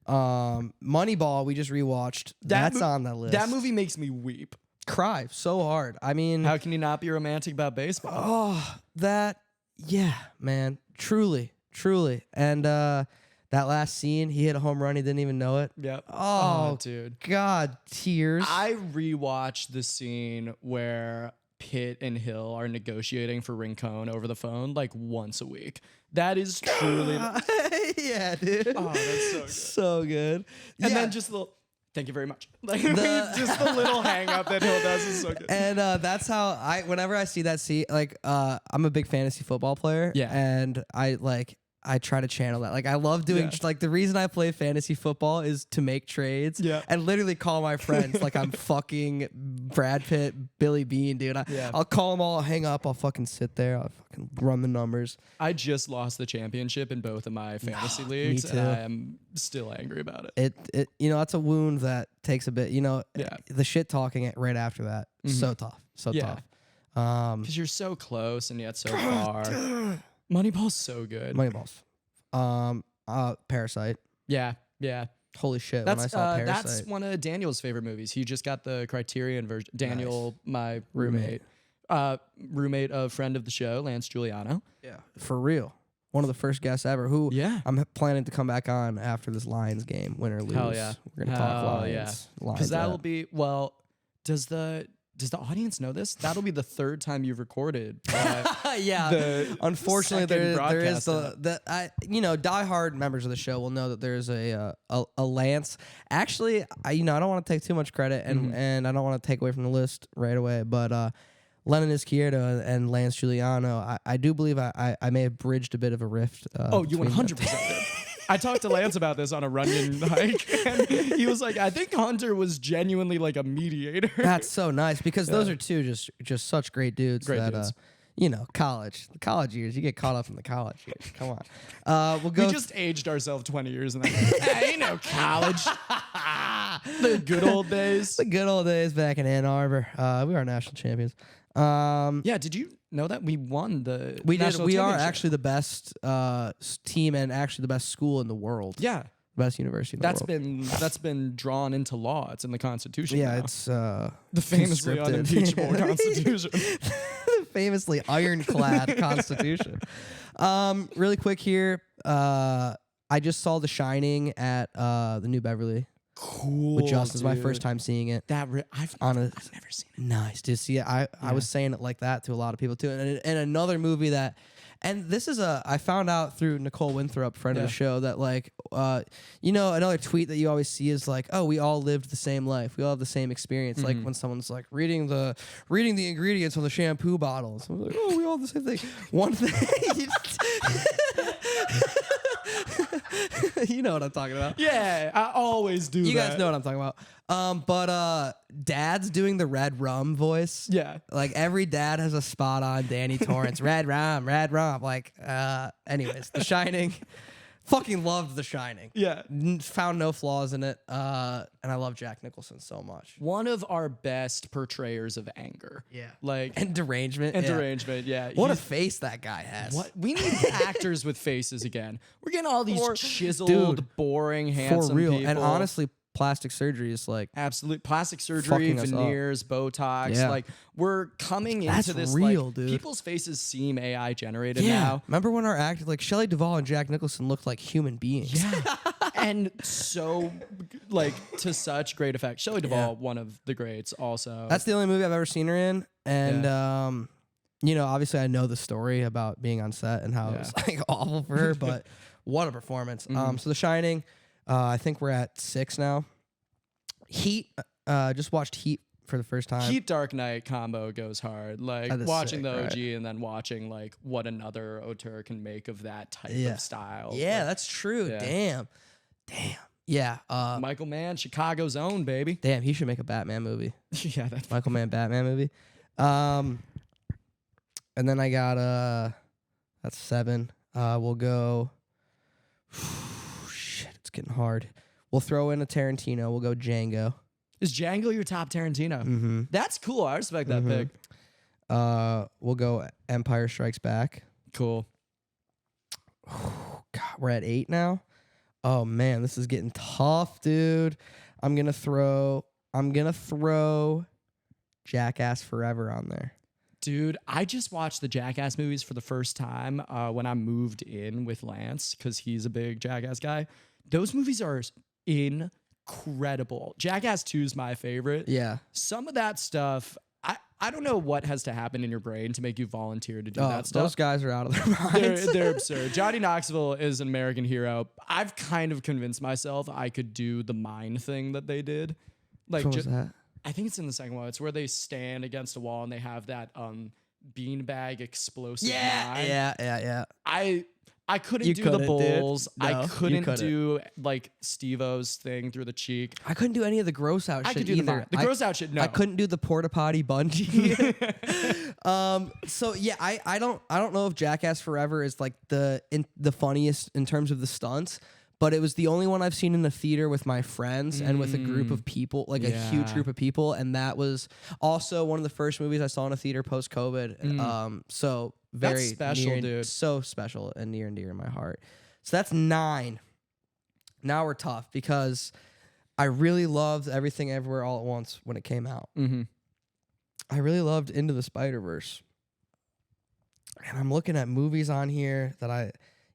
Moneyball, we just rewatched. That's on the list. That movie makes me weep. Cry so hard. I mean, How can you not be romantic about baseball? oh, yeah, man. Truly. And that last scene, he hit a home run. He didn't even know it. Yep. Oh, dude. God, tears. I rewatched the scene where Pitt and Hill are negotiating for Rincon over the phone like once a week. That is truly. Yeah, dude. Oh, that's so good. So good. And Yeah. then just the little, thank you very much. Like just the little hang up that Hill does is so good. And that's how whenever I see that scene, like, I'm a big fantasy football player. Yeah. And I try to channel that. Like, I love doing, Yeah. like, the reason I play fantasy football is to make trades. Yeah. And literally call my friends like I'm fucking Brad Pitt, Billy Bean, dude. Yeah. I'll call them all, I'll hang up, I'll fucking sit there, I'll fucking run the numbers. I just lost the championship in both of my fantasy leagues, too. and I am still angry about it. It that's a wound that takes a bit, Yeah. the shit talking it right after that. So tough. So Yeah. tough. Because you're so close and yet so far. Moneyball's so good. Moneyballs. Parasite. Yeah. Holy shit, when I saw Parasite. That's one of Daniel's favorite movies. He just got the Criterion version. Daniel, my roommate, roommate of friend of the show, Lance Giuliano. Yeah. For real. One of the first guests ever who Yeah. I'm planning to come back on after this Lions game, win or lose. Hell yeah. We're going to talk Hell Lions. yeah. Lions Because that'll up. be, well, does the audience know this? That'll be the third time you've recorded. Yeah. the Unfortunately, second there is broadcast diehard members of the show will know that there's a Lance. Actually, I don't want to take too much credit and I don't want to take away from the list right away, but Lennon Izquierdo and Lance Giuliano. I do believe I may have bridged a bit of a rift. You 100% did. I talked to Lance about this on a Runyon hike, and he was like, I think Hunter was genuinely like a mediator. That's so nice because those are two just such great dudes. Great dudes. The college years, you get caught up in the college years. Come on. We'll go. We just aged ourselves 20 years and then, college. The good old days. The good old days back in Ann Arbor. We are national champions. Yeah, did you know that we won the We did. national We are championship? actually the best team and actually the best school in the world. Yeah. Best university in the world. That's been drawn into law. It's in the Constitution. Yeah, now. it's the famously conscripted. unimpeachable Constitution. Famously ironclad Constitution. Really quick here. I just saw The Shining at the New Beverly Cool. with Justin. It's my dude. first time seeing it. I've never seen it. Nice, dude. See, I was saying it like that to a lot of people too. And another movie that, and this is I found out through Nicole Winthrop, friend of the show, that like, another tweet that you always see is like, oh, we all lived the same life. We all have the same experience. Like when someone's like reading the ingredients on the shampoo bottles. I'm like, oh, we all have the same thing. One thing. You know what I'm talking about. Yeah, I always do. You guys know what I'm talking about. But dad's doing the red rum voice. Yeah. Like every dad has a spot on Danny Torrance. Red rum, red rum. Like, anyways, The Shining. Fucking loved The Shining. Yeah. Found no flaws in it. And I love Jack Nicholson so much. One of our best portrayers of anger. Yeah. Like And derangement. and yeah. derangement. Yeah. What a He's- face that guy has. What we need actors with faces again. We're getting all these chiseled, Dude, boring, handsome For real. people. And honestly, plastic surgery is like absolute plastic surgery, Fucking us up. veneers, Botox. Yeah. Like we're coming That's into this. real, like, dude. People's faces seem AI generated now. Remember when our actors like Shelley Duvall and Jack Nicholson looked like human beings? Yeah. And so, like, to such great effect. Shelley Duvall, one of the greats, also. That's the only movie I've ever seen her in. And, obviously I know the story about being on set and how it was like awful for her, but what a performance. So The Shining, I think we're at 6 now. Heat, just watched Heat for the first time. Heat Dark Knight combo goes hard. Like, That is watching sick, the OG right? and then watching, like, what another auteur can make of that type of style. Yeah, Like, that's true. Yeah. Damn. Yeah. Michael Mann, Chicago's own, baby. Damn, he should make a Batman movie. Yeah, that's Michael Mann Batman movie. And then I got that's 7. We'll go. Shit, it's getting hard. We'll throw in a Tarantino. We'll go Django. Is Django your top Tarantino? Mm-hmm. That's cool. I respect that pick. We'll go Empire Strikes Back. Cool. God, we're at 8 now. Oh man, this is getting tough, dude. I'm gonna throw Jackass Forever on there. Dude, I just watched the Jackass movies for the first time when I moved in with Lance because he's a big Jackass guy. Those movies are incredible. Jackass 2 is my favorite. Yeah. Some of that stuff, I don't know what has to happen in your brain to make you volunteer to do that stuff. Those guys are out of their minds. They're absurd. Johnny Knoxville is an American hero. I've kind of convinced myself I could do the mine thing that they did. Like, What was that? I think it's in the second one. It's where they stand against a wall and they have that beanbag explosive mine. Yeah. I couldn't You do the couldn't, dude. bowls. No, I you couldn't couldn't. do like Steve-O's thing through the cheek. I couldn't do any of the gross out I shit could do either. the gross out shit. No, I couldn't do the porta potty bungee. So yeah, I don't know if Jackass Forever is like the funniest in terms of the stunts, but it was the only one I've seen in the theater with my friends and with a group of people, like a huge group of people, and that was also one of the first movies I saw in a theater post COVID. So very That's special, near, dude. so special and near and dear in my heart. So that's 9. Now we're tough because I really loved Everything Everywhere All at Once when it came out. Mm-hmm. I really loved Into the Spider-Verse. And I'm looking at movies on here that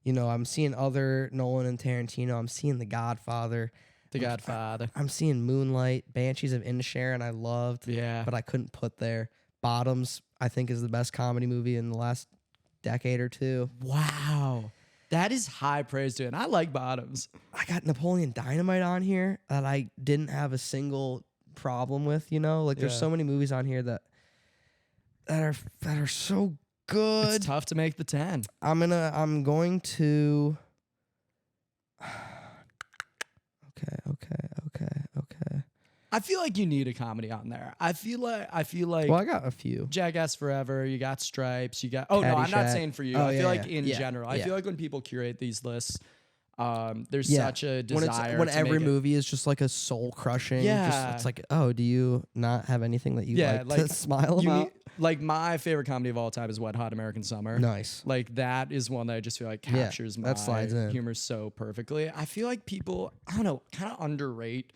I'm seeing other Nolan and Tarantino. I'm seeing The Godfather. The Godfather. I'm seeing Moonlight, Banshees of Inisherin I loved, Yeah. but I couldn't put there. Bottoms, I think, is the best comedy movie in the last decade or two. Wow. That is high praise to it. And I like Bottoms. I got Napoleon Dynamite on here that I didn't have a single problem with, Like, there's Yeah. so many movies on here that that are so good. It's tough to make the 10. I'm going to. Okay. I feel like you need a comedy on there. I feel like Well, I got a few. Jackass Forever, you got Stripes, you got no, I'm not Caddyshack. saying for you. Oh, I feel yeah, like yeah. in Yeah, general. I yeah. feel like when people curate these lists, there's such a desire when to every make it- movie is just like a soul crushing. Yeah. It's like, oh, do you not have anything that you Yeah, like to smile you about? need- like my favorite comedy of all time is Wet Hot American Summer. Nice. Like that is one that I just feel like captures that slides in. humor so perfectly. I feel like people, I don't know, kind of underrate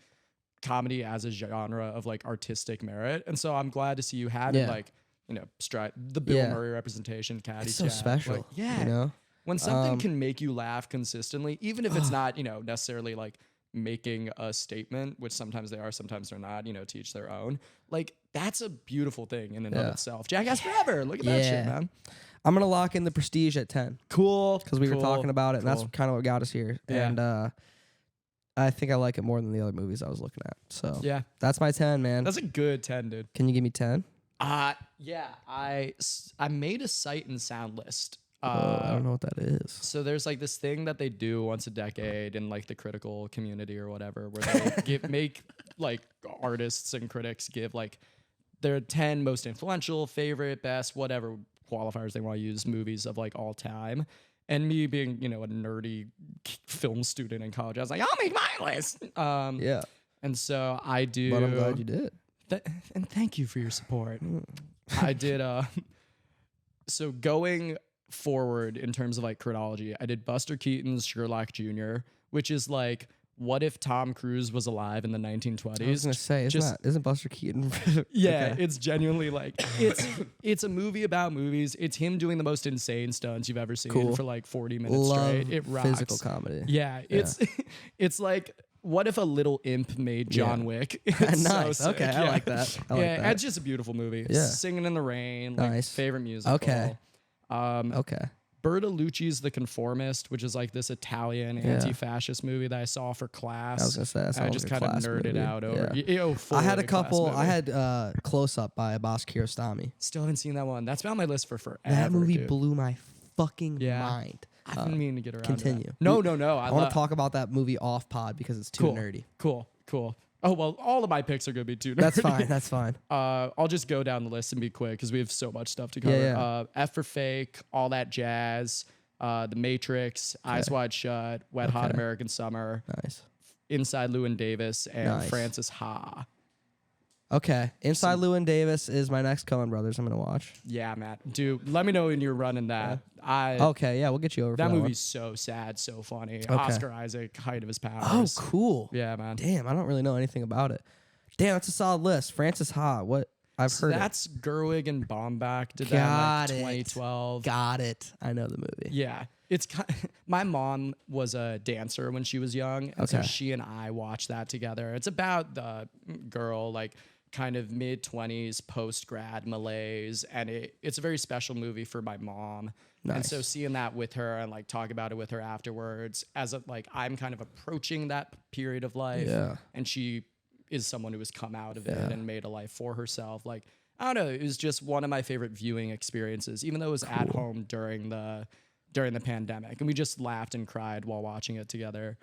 comedy as a genre of like artistic merit. And so I'm glad to see you having Yeah. like, the Bill Yeah. Murray representation, Caddyshack. It's so special. Like, yeah. You know? When something can make you laugh consistently, even if it's not, necessarily like making a statement, which sometimes they are, sometimes they're not, to each their own. Like that's a beautiful thing in and of Yeah. itself. Jackass Forever. Look at that shit, Yeah. man. I'm gonna lock in the Prestige at 10 Cool. because we were talking about it, and that's cool. kind of what got us here. Yeah. And I think I like it more than the other movies I was looking at. So Yeah. that's my 10, man. That's a good 10, dude. Can you give me 10? Yeah, I made a sight and sound list. I don't know what that is. So there's like this thing that they do once a decade in like the critical community or whatever, where they make like artists and critics give like their 10 most influential, favorite, best, whatever qualifiers they want to use movies of like all time. And me being, a nerdy film student in college, I was like, I'll make my list. Yeah, And so I do. but I'm glad you did. And thank you for your support. I did. So going forward in terms of like chronology, I did Buster Keaton's Sherlock Jr., which is like, what if Tom Cruise was alive in the 1920s? I was gonna say, isn't Buster Keaton? Yeah, Okay. it's genuinely like it's a movie about movies. It's him doing the most insane stunts you've ever seen Cool. for like 40 minutes Love straight. It rocks. physical comedy. Yeah, it's like, what if a little imp made John Wick? It's Nice. so Okay, sick. I Yeah. like that. I like Yeah, that. it's just a beautiful movie. Yeah. Singing in the Rain, like Nice. favorite musical. Okay. Um, Okay. Bertolucci's The Conformist, which is like this Italian anti-fascist movie that I saw for class. I was gonna say that I sounds just like a kind of class nerded movie. out over. Yeah. Fully I had a class couple. movie. I had Close Up by Abbas Kiarostami. Still haven't seen that one. That's been on my list for forever. That movie dude. blew my fucking Yeah. mind. I've been meaning to get around. Continue. To that. No. I want to talk about that movie off pod because it's too nerdy. Cool. Oh well, all of my picks are gonna be too nerdy. That's fine. That's fine. I'll just go down the list and be quick because we have so much stuff to cover. Yeah. F for Fake, All That Jazz, The Matrix, Eyes Wide Shut, Wet Hot American Summer, Nice. Inside Llewyn Davis, and Nice. Francis Ha. Okay. Inside Llewyn Davis is my next Coen Brothers I'm gonna watch. Yeah, Matt. Dude, let me know when you're running that. Okay. Yeah, we'll get you over. That for movie's so sad, so funny. Okay. Oscar Isaac, height of his Oh, powers. cool. Yeah, man. Damn, I don't really know anything about it. Damn, that's a solid list. Francis Ha. What? I've So heard it. that's Gerwig and Baumbach did Got that in it. like 2012. Got it. I know the movie. Yeah. My mom was a dancer when she was young, and so Okay. she and I watched that together. It's about the girl, like kind of mid-20s, post-grad malaise, and it's a very special movie for my mom. And Nice. so seeing that with her and like talk about it with her afterwards, like I'm kind of approaching that period of life, Yeah. and she is someone who has come out of Yeah. it and made a life for herself. Like, I don't know, it was just one of my favorite viewing experiences, even though it was at home during the pandemic, and we just laughed and cried while watching it together.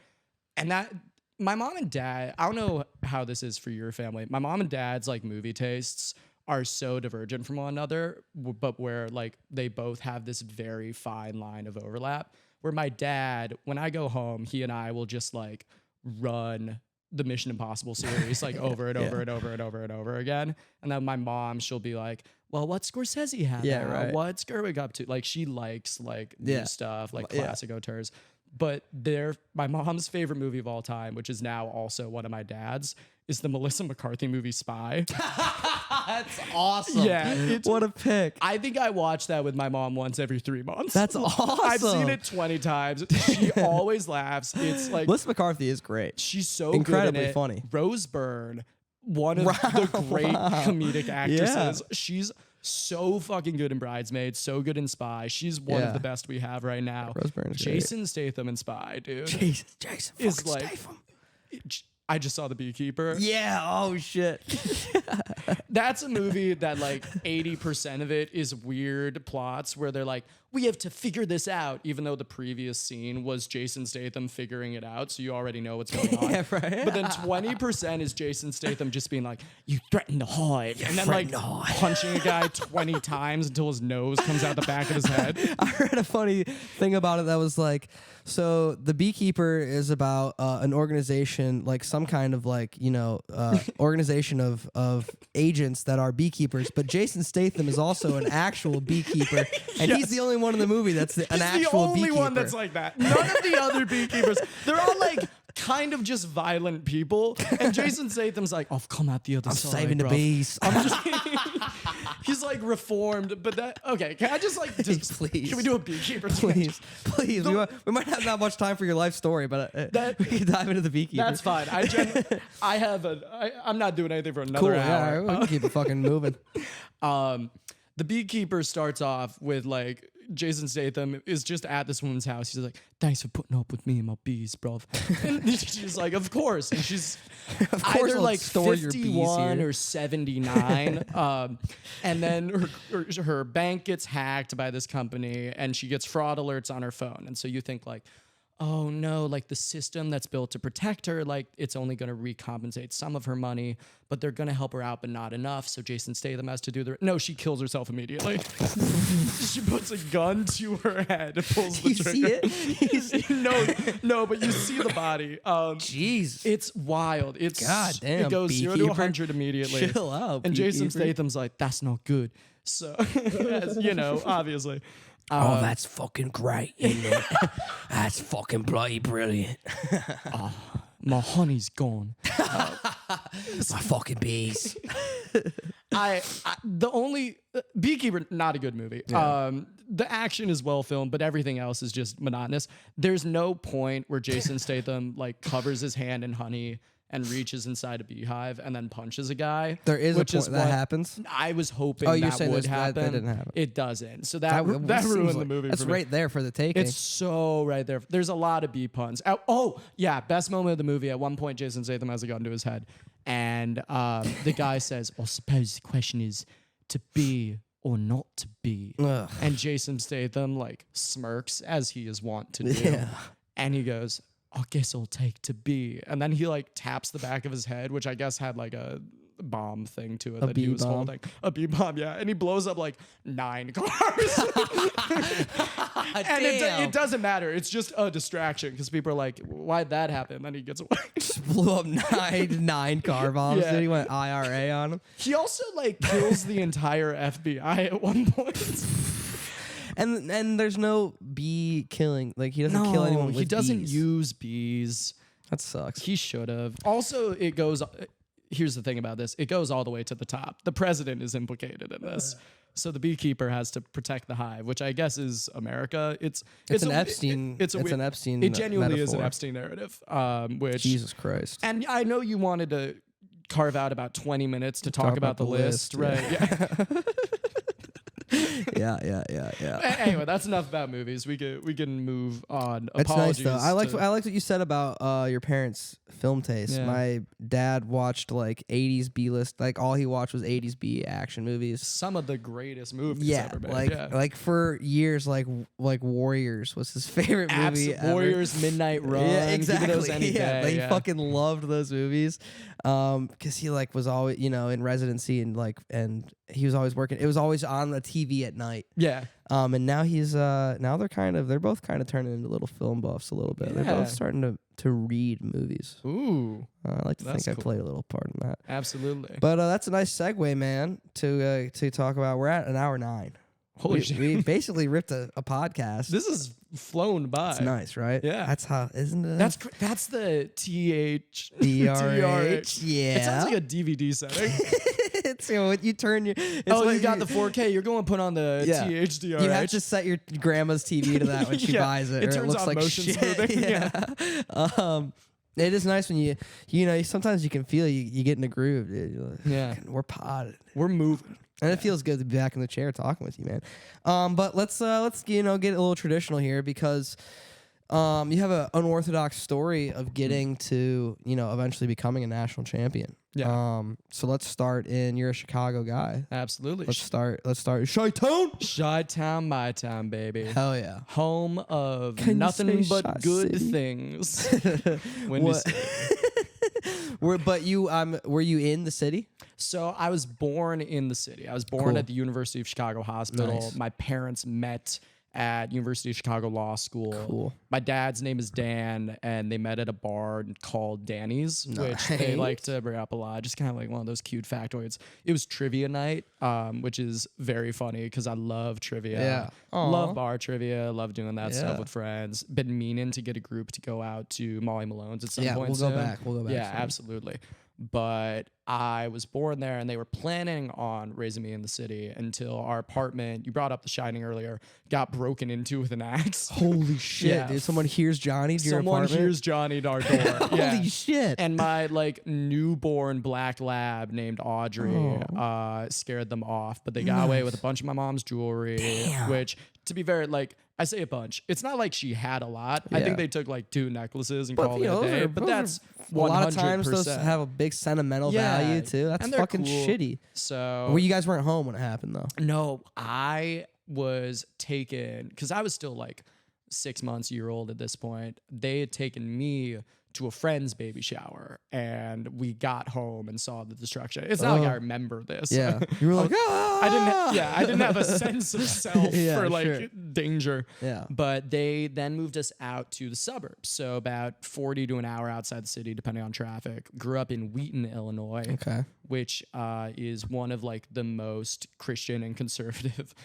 And that, my mom and dad, I don't know how this is for your family. My mom and dad's like movie tastes are so divergent from one another, but where like they both have this very fine line of overlap. Where my dad, when I go home, he and I will just like run the Mission Impossible series like over and over and over and over and over again. And then my mom, she'll be like, well, what's Scorsese have Yeah, now? right. What's Gerwig up to? Like she likes like new Yeah. stuff, like Yeah. classic auteurs. But my mom's favorite movie of all time, which is now also one of my dad's, is the Melissa McCarthy movie Spy. That's awesome. Yeah, What a pick. I think I watch that with my mom once every 3 months. That's awesome. I've seen it 20 times. She always laughs. It's like Melissa McCarthy is great. she's so Incredibly good in it. funny. Rose Byrne, one of the great comedic actresses. She's so fucking good in Bridesmaids, so good in Spy. She's one Yeah. of the best we have right now. Rose Byrne is great. Jason Statham in Spy, dude. Jason is fucking like Statham. I just saw The Beekeeper. Yeah. Oh shit. That's a movie that like 80% of it is weird plots where they're like, we have to figure this out, even though the previous scene was Jason Statham figuring it out, so you already know what's going on. Yeah, right. But then 20% is Jason Statham just being like, you threatened to hide, and then like punching a guy 20 times until his nose comes out the back of his head. I read a funny thing about it that was like, so The Beekeeper is about an organization, like some kind of like, organization of agents that are beekeepers, but Jason Statham is also an actual beekeeper, and he's the only one in the movie that's an actual He's the only beekeeper. one that's like that. None of the other beekeepers, they're all like kind of just violent people. And Jason Statham's like, I've come out the other I'm side, saving the bruv. bees. He's like reformed, but okay, can I just like, Please. Can we do a beekeeper? Please. We might have not much time for your life story, but we can dive into The Beekeeper. That's fine. I'm not doing anything for another cool. hour. Yeah, we can keep it fucking moving. The Beekeeper starts off with like Jason Statham is just at this woman's house. He's like, thanks for putting up with me and my bees, bro. And she's like, of course. And she's either I'll like store your bees 51 here. or 79. And then her bank gets hacked by this company and she gets fraud alerts on her phone. And so you think like, oh no, like the system that's built to protect her, like it's only going to recompensate some of her money, but they're going to help her out, but not enough. So Jason Statham has to do no, she kills herself immediately. She puts a gun to her head and pulls the trigger. You see it? No, but you see the body. Jeez. It's wild. It's Goddamn, it goes 0 to Beekeeper. 100 immediately. Chill out, And Jason Beekeeper. Statham's like, that's not good. So, as you know, obviously. Oh, that's fucking great, isn't it? That's fucking bloody brilliant. My honey's gone. My fucking bees. The only Beekeeper, not a good movie. Yeah. The action is well filmed, but everything else is just monotonous. There's no point where Jason Statham like covers his hand in honey and reaches inside a beehive and then punches a guy. There is which a point is that what happens. I was hoping Oh, you're that saying would that happen. didn't happen. It doesn't. So that seems ruined the like- movie. That's for me. right there for the taking. It's so right there. There's a lot of bee puns. Oh, yeah. Best moment of the movie. At one point, Jason Statham has a gun to his head. And the guy says, I suppose the question is to be or not to be. Ugh. And Jason Statham like smirks as he is wont to do. Yeah. And he goes, I guess I'll take to be. And then he like taps the back of his head, which I guess had like a bomb thing to it A that he bee was bomb. holding. A bee bomb, yeah. And he blows up like 9 cars. And it doesn't matter. It's just a distraction because people are like, why'd that happen? Then he gets away. Just blew up nine car bombs. Yeah. Then he went IRA on him. He also like kills the entire FBI at one point. And there's no bee killing. Like he doesn't kill anyone with he doesn't bees. use bees. That sucks. He should have. Also, it goes. Here's the thing about this. It goes all the way to the top. The president is implicated in this. So the beekeeper has to protect the hive, which I guess is America. It's an Epstein. It's an Epstein. It genuinely is an metaphor. Epstein narrative. Which Jesus Christ. And I know you wanted to carve out about 20 minutes to talk about the list, right? Yeah. yeah. Anyway, that's enough about movies. We can move on. It's nice Apologies though. I liked to- what you said about your parents' film taste. Yeah. My dad watched like 80s B list. Like all he watched was 80s B action movies. some of the greatest movies Yeah, ever made. like for years, like Warriors was his favorite movie. ever. Warriors, Midnight Run. Yeah, Give me exactly. those any Yeah, day, he yeah. fucking loved those movies, because he like was always in residency and he was always working. It was always on the TV at night. Yeah. And now they're both kind of turning into little film buffs a little bit. They're Yeah. both starting to read movies. Ooh, I like to That's think I cool. played a little part in that. absolutely. But that's a nice segue, man, to talk about. We're at an hour 9. Holy shit. We basically ripped a podcast. This has flown by. It's nice, right? Yeah. That's how, isn't it? That's the DRH. Yeah. It sounds like a DVD setting. It's you turn your. It's Oh, what you got the 4K. You're going to put on the Yeah. THDRH. You have to set your grandma's TV to that when she Yeah, buys it. it or turns looks on like motion shit. smoothing, Yeah. It is nice when you sometimes you can feel you get in the groove, dude. You're like, Yeah. "Fucking, we're potted. We're moving. And it feels good to be back in the chair talking with you, man. But let's get a little traditional here because You have an unorthodox story of getting to, eventually becoming a national champion. Yeah. So let's start you're a Chicago guy. Absolutely. Let's start Chi-Town. Chi-Town, my town, baby. Hell yeah. Home of Can you nothing say but Chi good City? things. Windy What? City. Were you in the city? So I was born in the city. I was born Cool. at the University of Chicago Hospital. Nice. My parents met at University of Chicago Law School. Cool. My dad's name is Dan, and they met at a bar called Danny's, which they like to bring up a lot. Just kind of like one of those cute factoids. It was trivia night, which is very funny because I love trivia. Yeah. Love bar trivia. Love doing that Yeah. stuff with friends. Been meaning to get a group to go out to Molly Malone's at some point we'll go soon. back. We'll go back. Yeah, soon. absolutely. But I was born there, and they were planning on raising me in the city until our apartment, you brought up The Shining earlier, got broken into with an axe. Holy shit, Yeah. dude! Someone hears Johnny to your Someone apartment. hears Johnny at our door. Holy Yeah. shit! And my newborn black lab named Audrey scared them off, but they got away with a bunch of my mom's jewelry. Damn. Which, to be fair, I say a bunch. It's not like she had a lot. I Yeah. think they took 2 necklaces and But, called it a those day. are- But those are- that's a lot of times 100%. those have a big sentimental value too. That's and they're fucking cool. shitty. So Well, you guys weren't home when it happened though. no, I was taken because I was still 6 months, year old at this point. They had taken me to a friend's baby shower, and we got home and saw the destruction. It's not like I remember this. Yeah, you were like, ah! I didn't have a sense of self Yeah, for sure. danger. Yeah. But they then moved us out to the suburbs, so about 40 to an hour outside the city, depending on traffic. Grew up in Wheaton, Illinois, Okay. which is one of the most Christian and conservative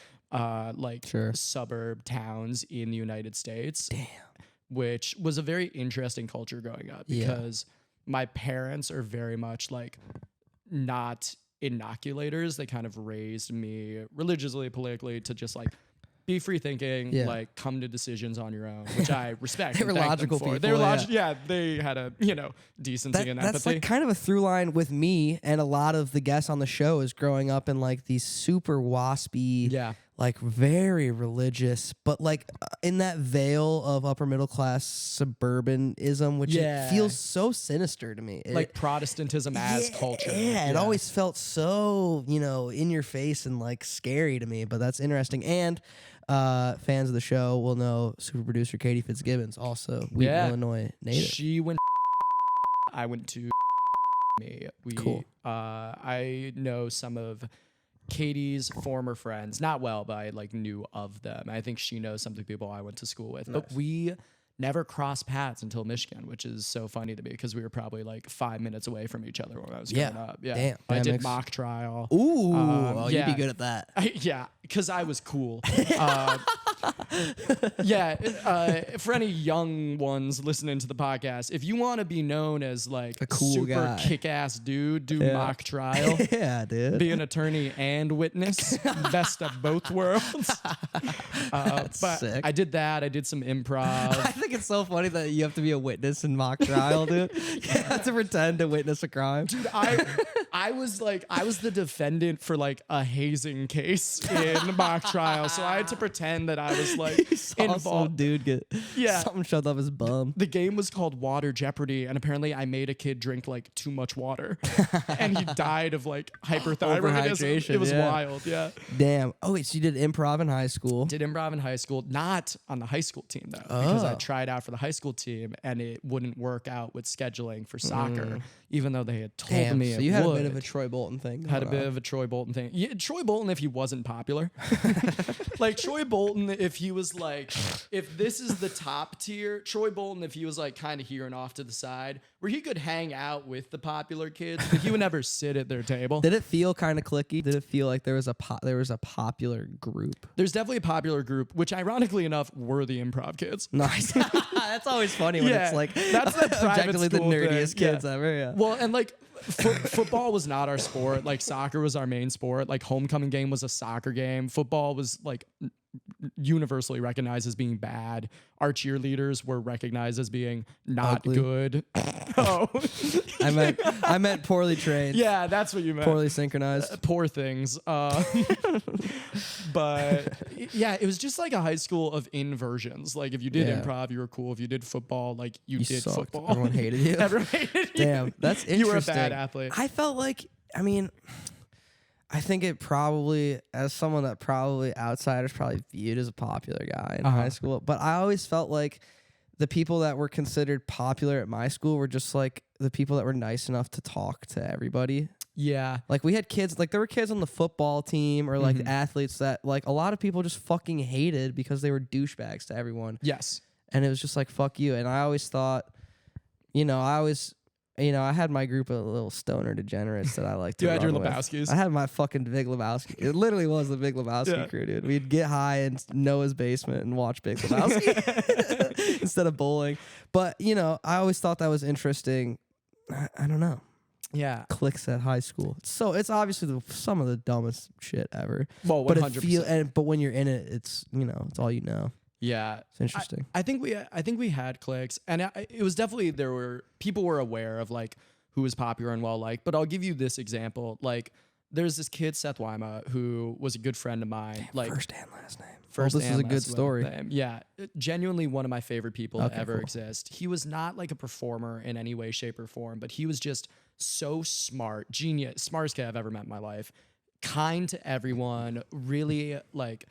Sure. suburb towns in the United States. Damn. Which was a very interesting culture growing up Yeah. because my parents are very much not inoculators. They kind of raised me religiously, politically to just be free thinking, Yeah. come to decisions on your own, which I respect. They were and thank logical them for. people, They were yeah. logical. Yeah, they had a decency and That's empathy. kind of a through line with me and a lot of the guests on the show is growing up in these super waspy, Yeah. very religious, but in that veil of upper middle class suburbanism, which Yeah. it feels so sinister to me. Protestantism as culture. Yeah, it always felt so, in your face and scary to me, but that's interesting. And fans of the show will know super producer Katie Fitzgibbons, also Wheaton, Yeah. Illinois native. She went. I went to. Cool. I know some of Katie's former friends, not well, but I knew of them. I think she knows some of the people I went to school with. But we never crossed paths until Michigan, which is so funny to me because we were probably 5 minutes away from each other when I was growing up. Yeah, Damn. I That did makes- mock trial. Ooh, you'd yeah. be good at that. Yeah, because I was cool. For any young ones listening to the podcast, if you want to be known as a cool super guy. kick-ass dude, do Yeah. mock trial. Yeah, dude. Be an attorney and witness, best of both worlds. But sick. I did that. I did some improv. I think it's so funny that you have to be a witness in mock trial, dude. You have to pretend to witness a crime. Dude, I was the defendant for a hazing case in mock trial, so I had to pretend that I was Saw some involved. dude get Yeah. something shoved up his bum. The game was called Water Jeopardy, and apparently I made a kid drink too much water, and he died of hyperthyroidism. Overhydration, It was yeah. wild. Yeah. Damn. Oh wait, so you did improv in high school? Did improv in high school, not on the high school team though, because I Oh. tried out for the high school team and it wouldn't work out with scheduling for soccer, even though they had told Damn. me So it you had would. a bit of a Troy Bolton thing. Had a going bit on. of a Troy Bolton thing. Yeah, Troy Bolton, if he wasn't popular. Troy Bolton, if he was if this is the top tier, Troy Bolton, if he was kind of here and off to the side, where he could hang out with the popular kids, but he would never sit at their table. Did it feel kind of clicky? Did it feel like there was a popular group? There's definitely a popular group, which ironically enough were the improv kids. Nice. That's always funny when Yeah, it's that's the private objectively the school thing. nerdiest kids Yeah. ever. Yeah. Well, and football was not our sport. Soccer was our main sport. Homecoming game was a soccer game. Football was universally recognized as being bad. Our cheerleaders were recognized as being not Ugly. good. Oh, I meant poorly trained. yeah, that's what you meant. Poorly synchronized. Poor things. But yeah, it was just like a high school of inversions. Like if you did Yeah. improv, you were cool. If you did football, like you did sucked. football. Everyone hated you. Everyone hated you. Damn, that's interesting. You were a bad athlete. I felt like, I mean, I think it probably, as someone that probably outsiders probably viewed as a popular guy in high school, but I always felt like the people that were considered popular at my school were just like the people that were nice enough to talk to everybody. Yeah. Like we had kids, like there were kids on the football team or like athletes that like a lot of people just fucking hated because they were douchebags to everyone. Yes. And it was just like, fuck you. And I always thought, I had my group of little stoner degenerates that I liked to You had your run with. Lebowskis. I had my fucking Big Lebowski. It literally was the Big Lebowski crew, dude. We'd get high in Noah's basement and watch Big Lebowski instead of bowling. But, I always thought that was interesting. I don't know. Yeah. Cliques at high school. So it's obviously some of the dumbest shit ever. Well, 100%. But when you're in it, it's, it's all you know. Yeah, It's interesting. I think we had cliques, and it was definitely people were aware of like who was popular and well liked. But I'll give you this example. Like, there's this kid Seth Wyma who was a good friend of mine. Like First and last name. First this and is a last good story. name. Yeah, genuinely one of my favorite people to Okay, ever cool. exist. He was not like a performer in any way, shape, or form, but he was just so smart, genius, smartest kid I've ever met in my life. Kind to everyone, really like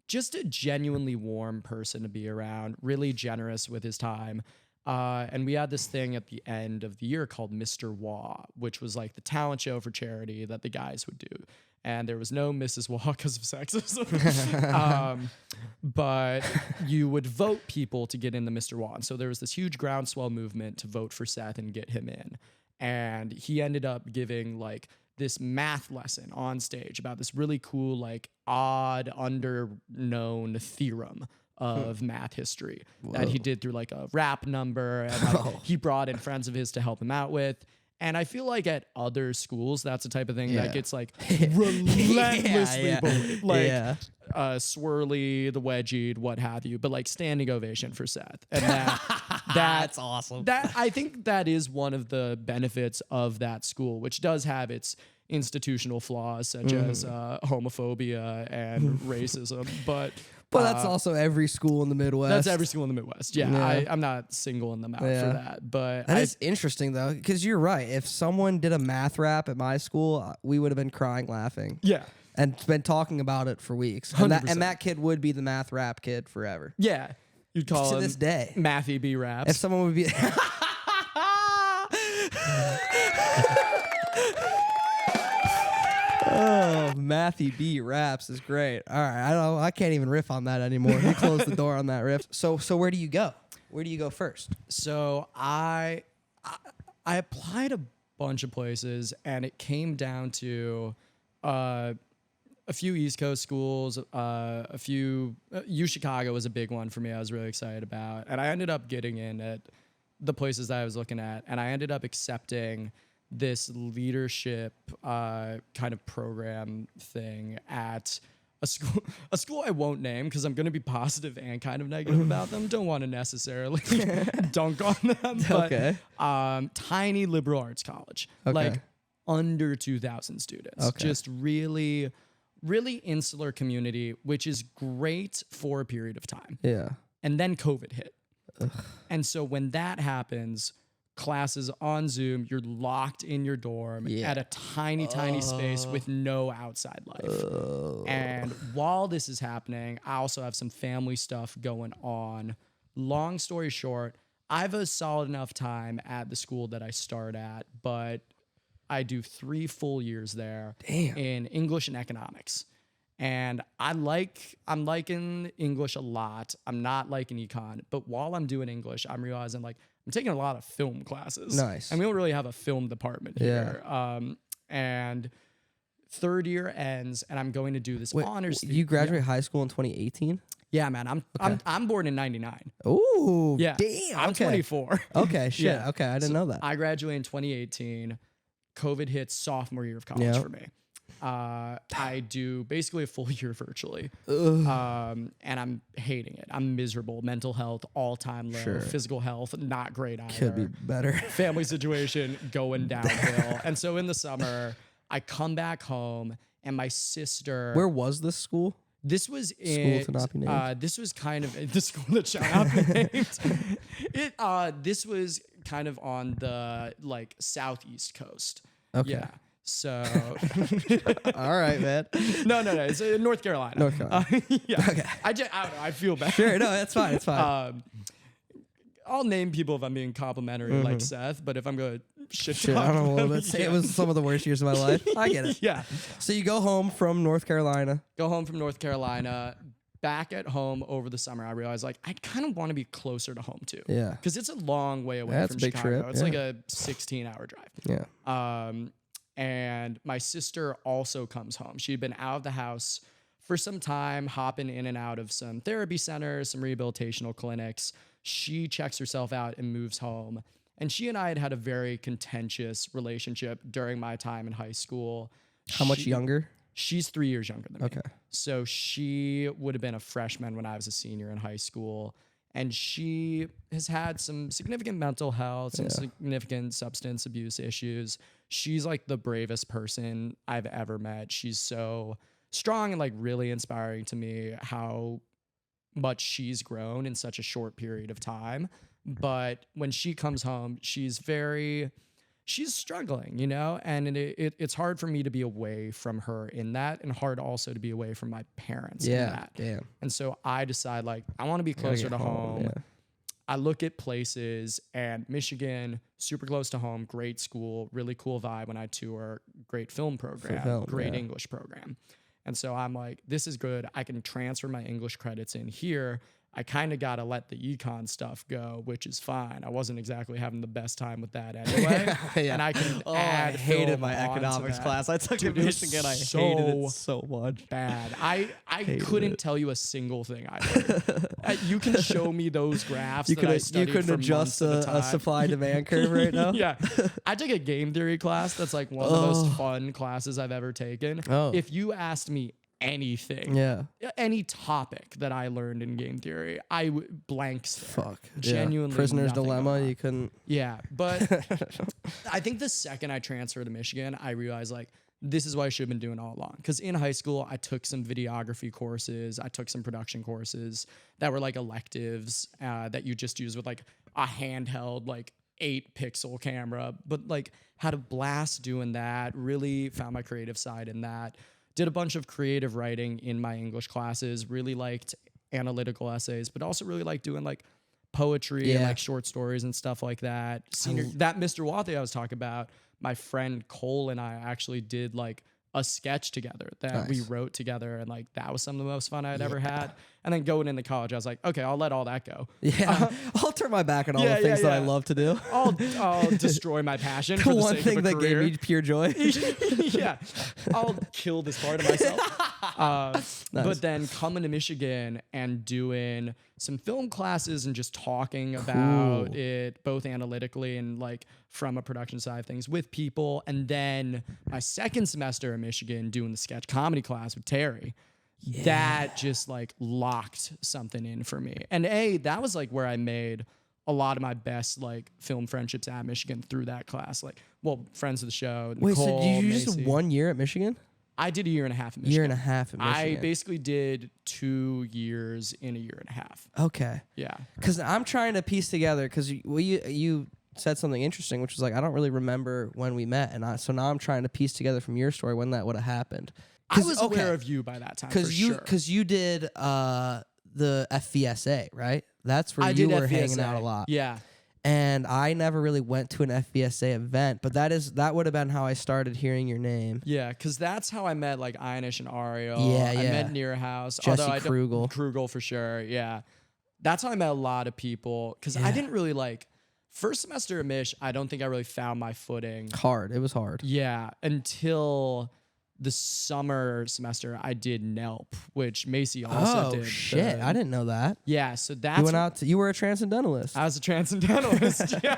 just a genuinely warm person to be around, really generous with his time. And we had this thing at the end of the year called Mr. Wah, which was like the talent show for charity that the guys would do. And there was no Mrs. Wah because of sexism. But you would vote people to get in the Mr. Wah. And so there was this huge groundswell movement to vote for Seth and get him in. And he ended up giving like this math lesson on stage about this really cool, like odd, underknown theorem of math history that he did through like a rap number, and like, he brought in friends of his to help him out with. And I feel like at other schools, that's the type of thing that gets like relentlessly bullied. Like Swirly, the Wedgied, what have you, but like standing ovation for Seth. And that's awesome. That I think that is one of the benefits of that school, which does have its institutional flaws such as homophobia and racism. But that's also every school in the Midwest. that's every school in the Midwest. Yeah. I'm not singling them out for that. But That is interesting though, because you're right. If someone did a math rap at my school, we would have been crying, laughing. Yeah. And been talking about it for weeks. And that kid would be the math rap kid forever. Yeah. You'd call To him this day. Matthew B. Raps. If someone would be Oh, Matthew B. Raps is great. All right, I can't even riff on that anymore. He closed the door on that riff. So where do you go? Where do you go first? So I applied a bunch of places, and it came down to a few East Coast schools, a few U Chicago was a big one for me. I was really excited about, and I ended up getting in at the places that I was looking at, and I ended up accepting this leadership kind of program thing at a school I won't name because I'm going to be positive and kind of negative about them. Don't want to necessarily dunk on them. But, Okay. Tiny liberal arts college, like under 2,000 students. Okay. Just really, really insular community, which is great for a period of time. Yeah. And then COVID hit. And so when that happens, classes on Zoom, you're locked in your dorm at a tiny, tiny space with no outside life. And while this is happening, I also have some family stuff going on. Long story short, I have a solid enough time at the school that I start at, but I do 3 full years there in English and economics. And I'm liking English a lot. I'm not liking econ. But while I'm doing English, I'm realizing like I'm taking a lot of film classes. Nice. And we don't really have a film department here. And third year ends, and I'm going to do this honors. You graduate high school in 2018? Yeah, man. I'm born in '99. Ooh, Yeah. damn. I'm 24. Okay, shit. Yeah. Okay, I didn't know that. I graduated in 2018. COVID hit sophomore year of college for me. I do basically a full year virtually. And I'm hating it. I'm miserable. Mental health, all-time low. Sure. Physical health, not great either. Could be better. Family situation going downhill. And so in the summer, I come back home and my sister... Where was this school? This was in School to not be named. this was kind of the school that shall not be named. This was kind of on the like southeast coast. Okay. Yeah. So All right, man. no. It's North Carolina. North Carolina. Yeah. Okay. I don't know. I feel bad. Sure, no, that's fine. It's fine. I'll name people if I'm being complimentary, like Seth. But if I'm going to Shit, I don't know. Let's say it was some of the worst years of my life. I get it. Yeah. So you go home from North Carolina. Go home from North Carolina. Back at home over the summer, I realized like I kind of want to be closer to home too. Yeah. Because it's a long way away That's from a big Chicago. trip, It's yeah. like a 16-hour drive. Yeah. And my sister also comes home. She'd been out of the house for some time, hopping in and out of some therapy centers, some rehabilitational clinics. She checks herself out and moves home. And she and I had a very contentious relationship during my time in high school. How much younger? She's 3 years younger than me. Okay. So she would have been a freshman when I was a senior in high school. And she has had some significant mental health, some significant substance abuse issues. She's like the bravest person I've ever met. She's so strong and like really inspiring to me how much she's grown in such a short period of time. But when she comes home, she's struggling, you know, and it's hard for me to be away from her in that, and hard also to be away from my parents in that. Damn. And so I decide like I want to be closer to home. Yeah. I look at places, and Michigan, super close to home, great school, really cool vibe when I tour, great film program, great English program. And so I'm like, this is good. I can transfer my English credits in here. I kind of got to let the econ stuff go, which is fine. I wasn't exactly having the best time with that anyway. Yeah. And I can I add hated film my onto economics that. class. I took Dude, in it was Michigan. I hated so it so much. bad. I couldn't tell you a single thing I learned. You can show me those graphs You that I could studied couldn't for adjust months at a time. supply demand curve right now. Yeah. I took a game theory class that's like one of the most fun classes I've ever taken. Oh. If you asked me anything, Yeah. any topic that I learned in game theory, I would blank stare. Fuck. Genuinely Prisoner's nothing dilemma. about. You couldn't. Yeah, but I think the second I transferred to Michigan, I realized like this is what I should have been doing all along. Because in high school, I took some videography courses, I took some production courses that were like electives that you just use with like a handheld like 8-pixel camera, but like had a blast doing that. Really found my creative side in that. Did a bunch of creative writing in my English classes. Really liked analytical essays, but also really liked doing like poetry and like short stories and stuff like that. That Mr. Wathe I was talking about, my friend Cole and I actually did like a sketch together that we wrote together, and like that was some of the most fun I'd ever had. And then going into college, I was like, okay, I'll let all that go. Yeah, I'll turn my back on all the things that I love to do. I'll destroy my passion for the one sake thing of a that career. gave me pure joy. Yeah, I'll kill this part of myself. Nice. But then coming to Michigan and doing some film classes and just talking about it, both analytically and like from a production side of things with people. And then my second semester in Michigan doing the sketch comedy class with Terry. That just like locked something in for me. And that was like where I made a lot of my best like film friendships at Michigan through that class. Like, well, friends of the show. Wait, Nicole, so did you just Macy. 1 year at Michigan? I did a year and a half in Michigan. Year and a half at Michigan. I basically did 2 years in a year and a half. Okay. Yeah. Because I'm trying to piece together, because you said something interesting, which was like, I don't really remember when we met. And so now I'm trying to piece together from your story when that would have happened. I was aware of you by that time, for sure. Because you did the FVSA, right? That's where you were hanging out a lot. Yeah. And I never really went to an FVSA event, but that would have been how I started hearing your name. Yeah, because that's how I met like Inish and Ariel. Yeah, I yeah. met Nearhouse. Jesse Krugel. Krugel for sure, yeah. That's how I met a lot of people, because I didn't really like, first semester of Mish, I don't think I really found my footing. Hard. It was hard. Yeah, until the summer semester I did NELP, which Macy also did. Oh shit! I didn't know that. Yeah, so that's You went out. You were a transcendentalist. I was a transcendentalist. Yeah,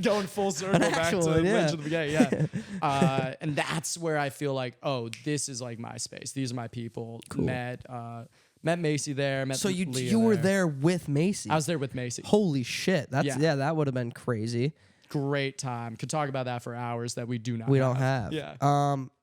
going full circle back to the beginning. Yeah, and that's where I feel like, oh, this is like my space. These are my people. Cool. Met Macy there. Met So Leah you were there with Macy. I was there with Macy. Holy shit! That's Yeah. that would have been crazy. Great time. Could talk about that for hours that we do not. We don't have. Yeah.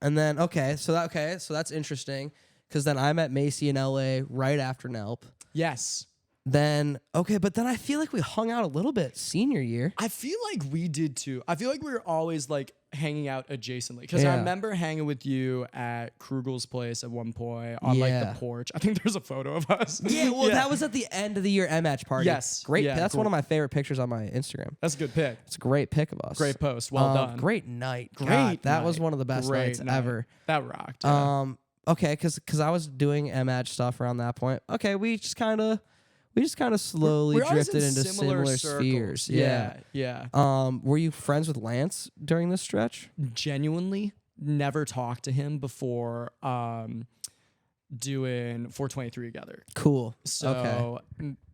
And then so that's interesting because then I met Macy in LA right after NELP. Yes. Then but then I feel like we hung out a little bit senior year. I feel like we did too. I feel like we were always like hanging out adjacently because I Yeah. remember hanging with you at Krugel's place at one point on like Yeah. the porch. I think there's a photo of us. Yeah, well, that was at the end of the year MH party. Yes. Great. Yeah, That's cool. one of my favorite pictures on my Instagram. That's a good pick. It's a great pic of us. Great post. Well done. Great night. Great God, that was night. one of the best Great nights night. ever. That rocked. Yeah. Okay, because I was doing MH stuff around that point. Okay, we just kind of slowly We're always drifted in into similar circles. spheres. Yeah. Were you friends with Lance during this stretch? Genuinely never talked to him before doing 423 together. Cool. So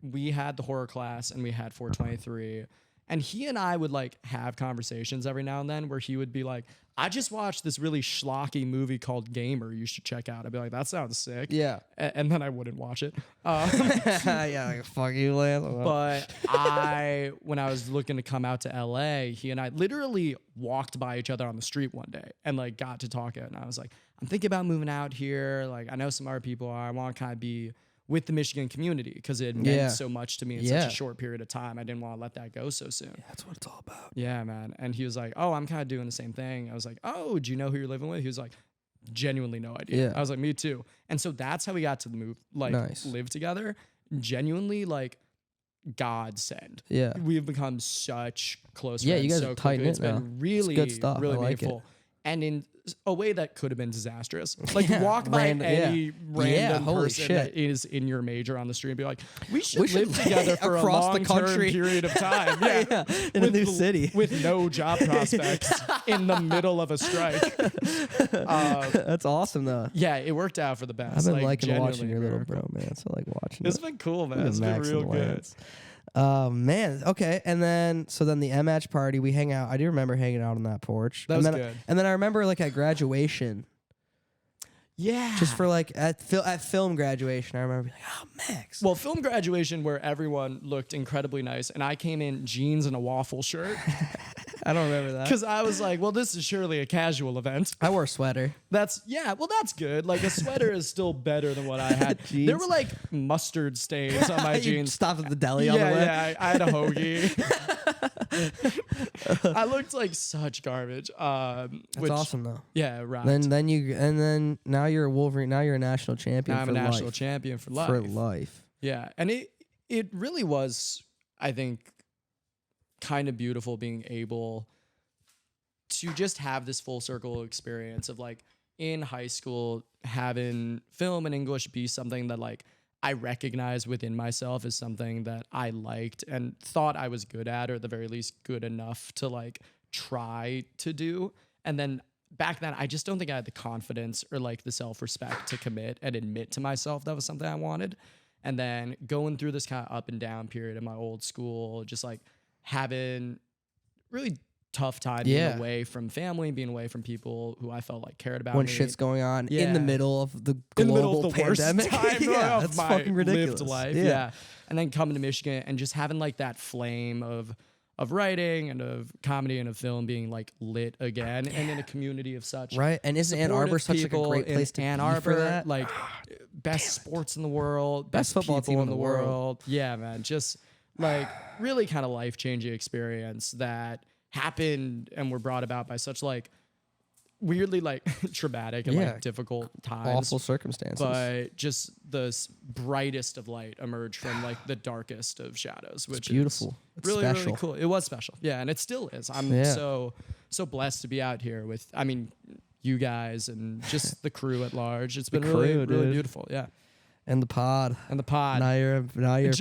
we had the horror class and we had 423. And he and I would like have conversations every now and then where he would be like, I just watched this really schlocky movie called Gamer. You should check out. I'd be like, that sounds sick. Yeah. And then I wouldn't watch it. Yeah, like, fuck you, Lance. But when I was looking to come out to LA, he and I literally walked by each other on the street one day and like got to talking. And I was like, I'm thinking about moving out here. Like, I know some other people are. I want to kind of be with the Michigan community because it meant so much to me in such a short period of time. I didn't want to let that go so soon. Yeah, that's what it's all about. Yeah, man. And he was like, oh, I'm kind of doing the same thing. I was like, oh, do you know who you're living with? He was like, genuinely no idea. Yeah. I was like, me too. And so that's how we got to move, like live together. Genuinely like godsend. Yeah. We've become such close Yeah, friends. you guys so are tight knit It's now. been really It's good stuff. really I like meaningful. it. And in a way that could have been disastrous. Like Yeah, walk by any random holy person shit. that is in your major on the street and be like, we should live live together for a across the long-term country. period of time. Yeah. In a new city. With no job prospects in the middle of a strike. That's awesome, though. Yeah, it worked out for the best. I've been like, liking watching genuinely your little miracle. bro, man. So I like watching It's it. been cool, man. Look at It's been Max real and good. Lance. Man, okay, and then the M-Match party, we hang out. I do remember hanging out on that porch. That was and then, good. And then I remember like at graduation, Yeah. just for like at film graduation, I remember being like, oh, Max. Well, film graduation where everyone looked incredibly nice, and I came in jeans and a waffle shirt I don't remember that. because I was like, well, this is surely a casual event. I wore a sweater. That's good. Like a sweater is still better than what I had. Jeans. There were like mustard stains on my You jeans. stopped at the deli on the way. Yeah, I had a hoagie. I looked like such garbage. That's awesome though. Yeah, right. Then now you're a Wolverine. Now you're a national champion. I'm for a national life. champion for life. For life. Yeah, and it really was, I think, kind of beautiful being able to just have this full circle experience of like in high school having film and English be something that like I recognized within myself as something that I liked and thought I was good at, or at the very least good enough to like try to do. And then back then, I just don't think I had the confidence or like the self-respect to commit and admit to myself that was something I wanted. And then going through this kind of up and down period in my old school, just like having really tough time being away from family, being away from people who I felt like cared about When me. shit's going on in Yeah. the middle of the In the global middle of the pandemic. worst time yeah, of that's my fucking ridiculous. lived life. Yeah. Yeah. And then coming to Michigan and just having like that flame of writing and of comedy and of film being like lit again, and in a community of such Right. And isn't Ann Arbor supportive such like a people great in place to Ann be Arbor, for that? like best sports in the world, Best best football people team in the world. Yeah, man. Just like really kind of life-changing experience that happened and were brought about by such like weirdly like traumatic and like difficult times. Awful circumstances. But just the brightest of light emerged from like the darkest of shadows, which It's beautiful. is It's really, really special. cool. It was special. Yeah. And it still is. I'm so blessed to be out here with, I mean, you guys and just the crew at large. It's been really, crew, really dude. beautiful. Yeah. And the pod. And the pod. Now you're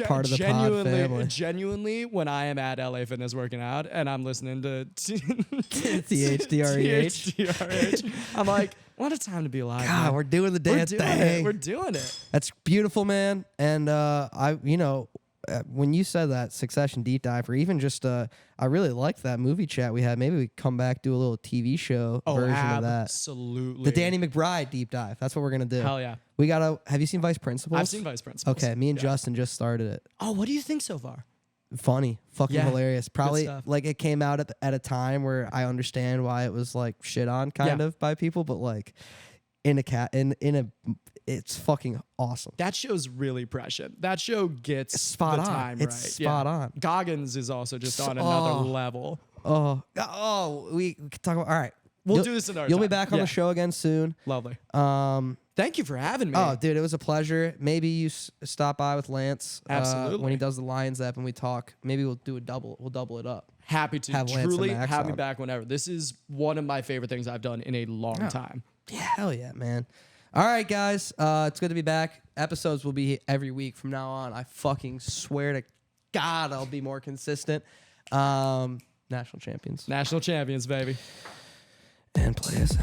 part of the pod family. Genuinely, when I am at LA Fitness working out and I'm listening to THDRH. THDRH, I'm like, What a time to be alive. God, man. we're doing the We're damn doing thing. it. We're doing it. That's beautiful, man. And when you said that Succession deep dive, or even just I really liked that movie chat we had. Maybe we come back, do a little TV show version of that. Absolutely. The Danny McBride deep dive. That's what we're gonna do. Hell yeah. We gotta. Have you seen Vice Principals? I've seen Vice Principals. Okay, me and Justin just started it. Oh, what do you think so far? Funny, fucking Yeah, hilarious. Probably stuff. like it came out at a time where I understand why it was like shit on kind of by people, but like it's fucking awesome. That show's really prescient. That show gets Spot the on. time It's right. spot on. Goggins is also just on another level. We could talk about. All right, We'll do this another You'll time. be back on the show again soon. Lovely. Um, Thank you for having me. Oh, dude, it was a pleasure. Maybe you stop by with Lance. Absolutely. When he does the Lions app and we talk. Maybe we'll do a double. We'll double it up. Happy to. Have Lance and Truly Max have me on. back whenever. This is one of my favorite things I've done in a long time. Yeah, hell yeah, man. All right, guys. It's good to be back. Episodes will be every week from now on. I fucking swear to God I'll be more consistent. National champions. National champions, baby. And play us.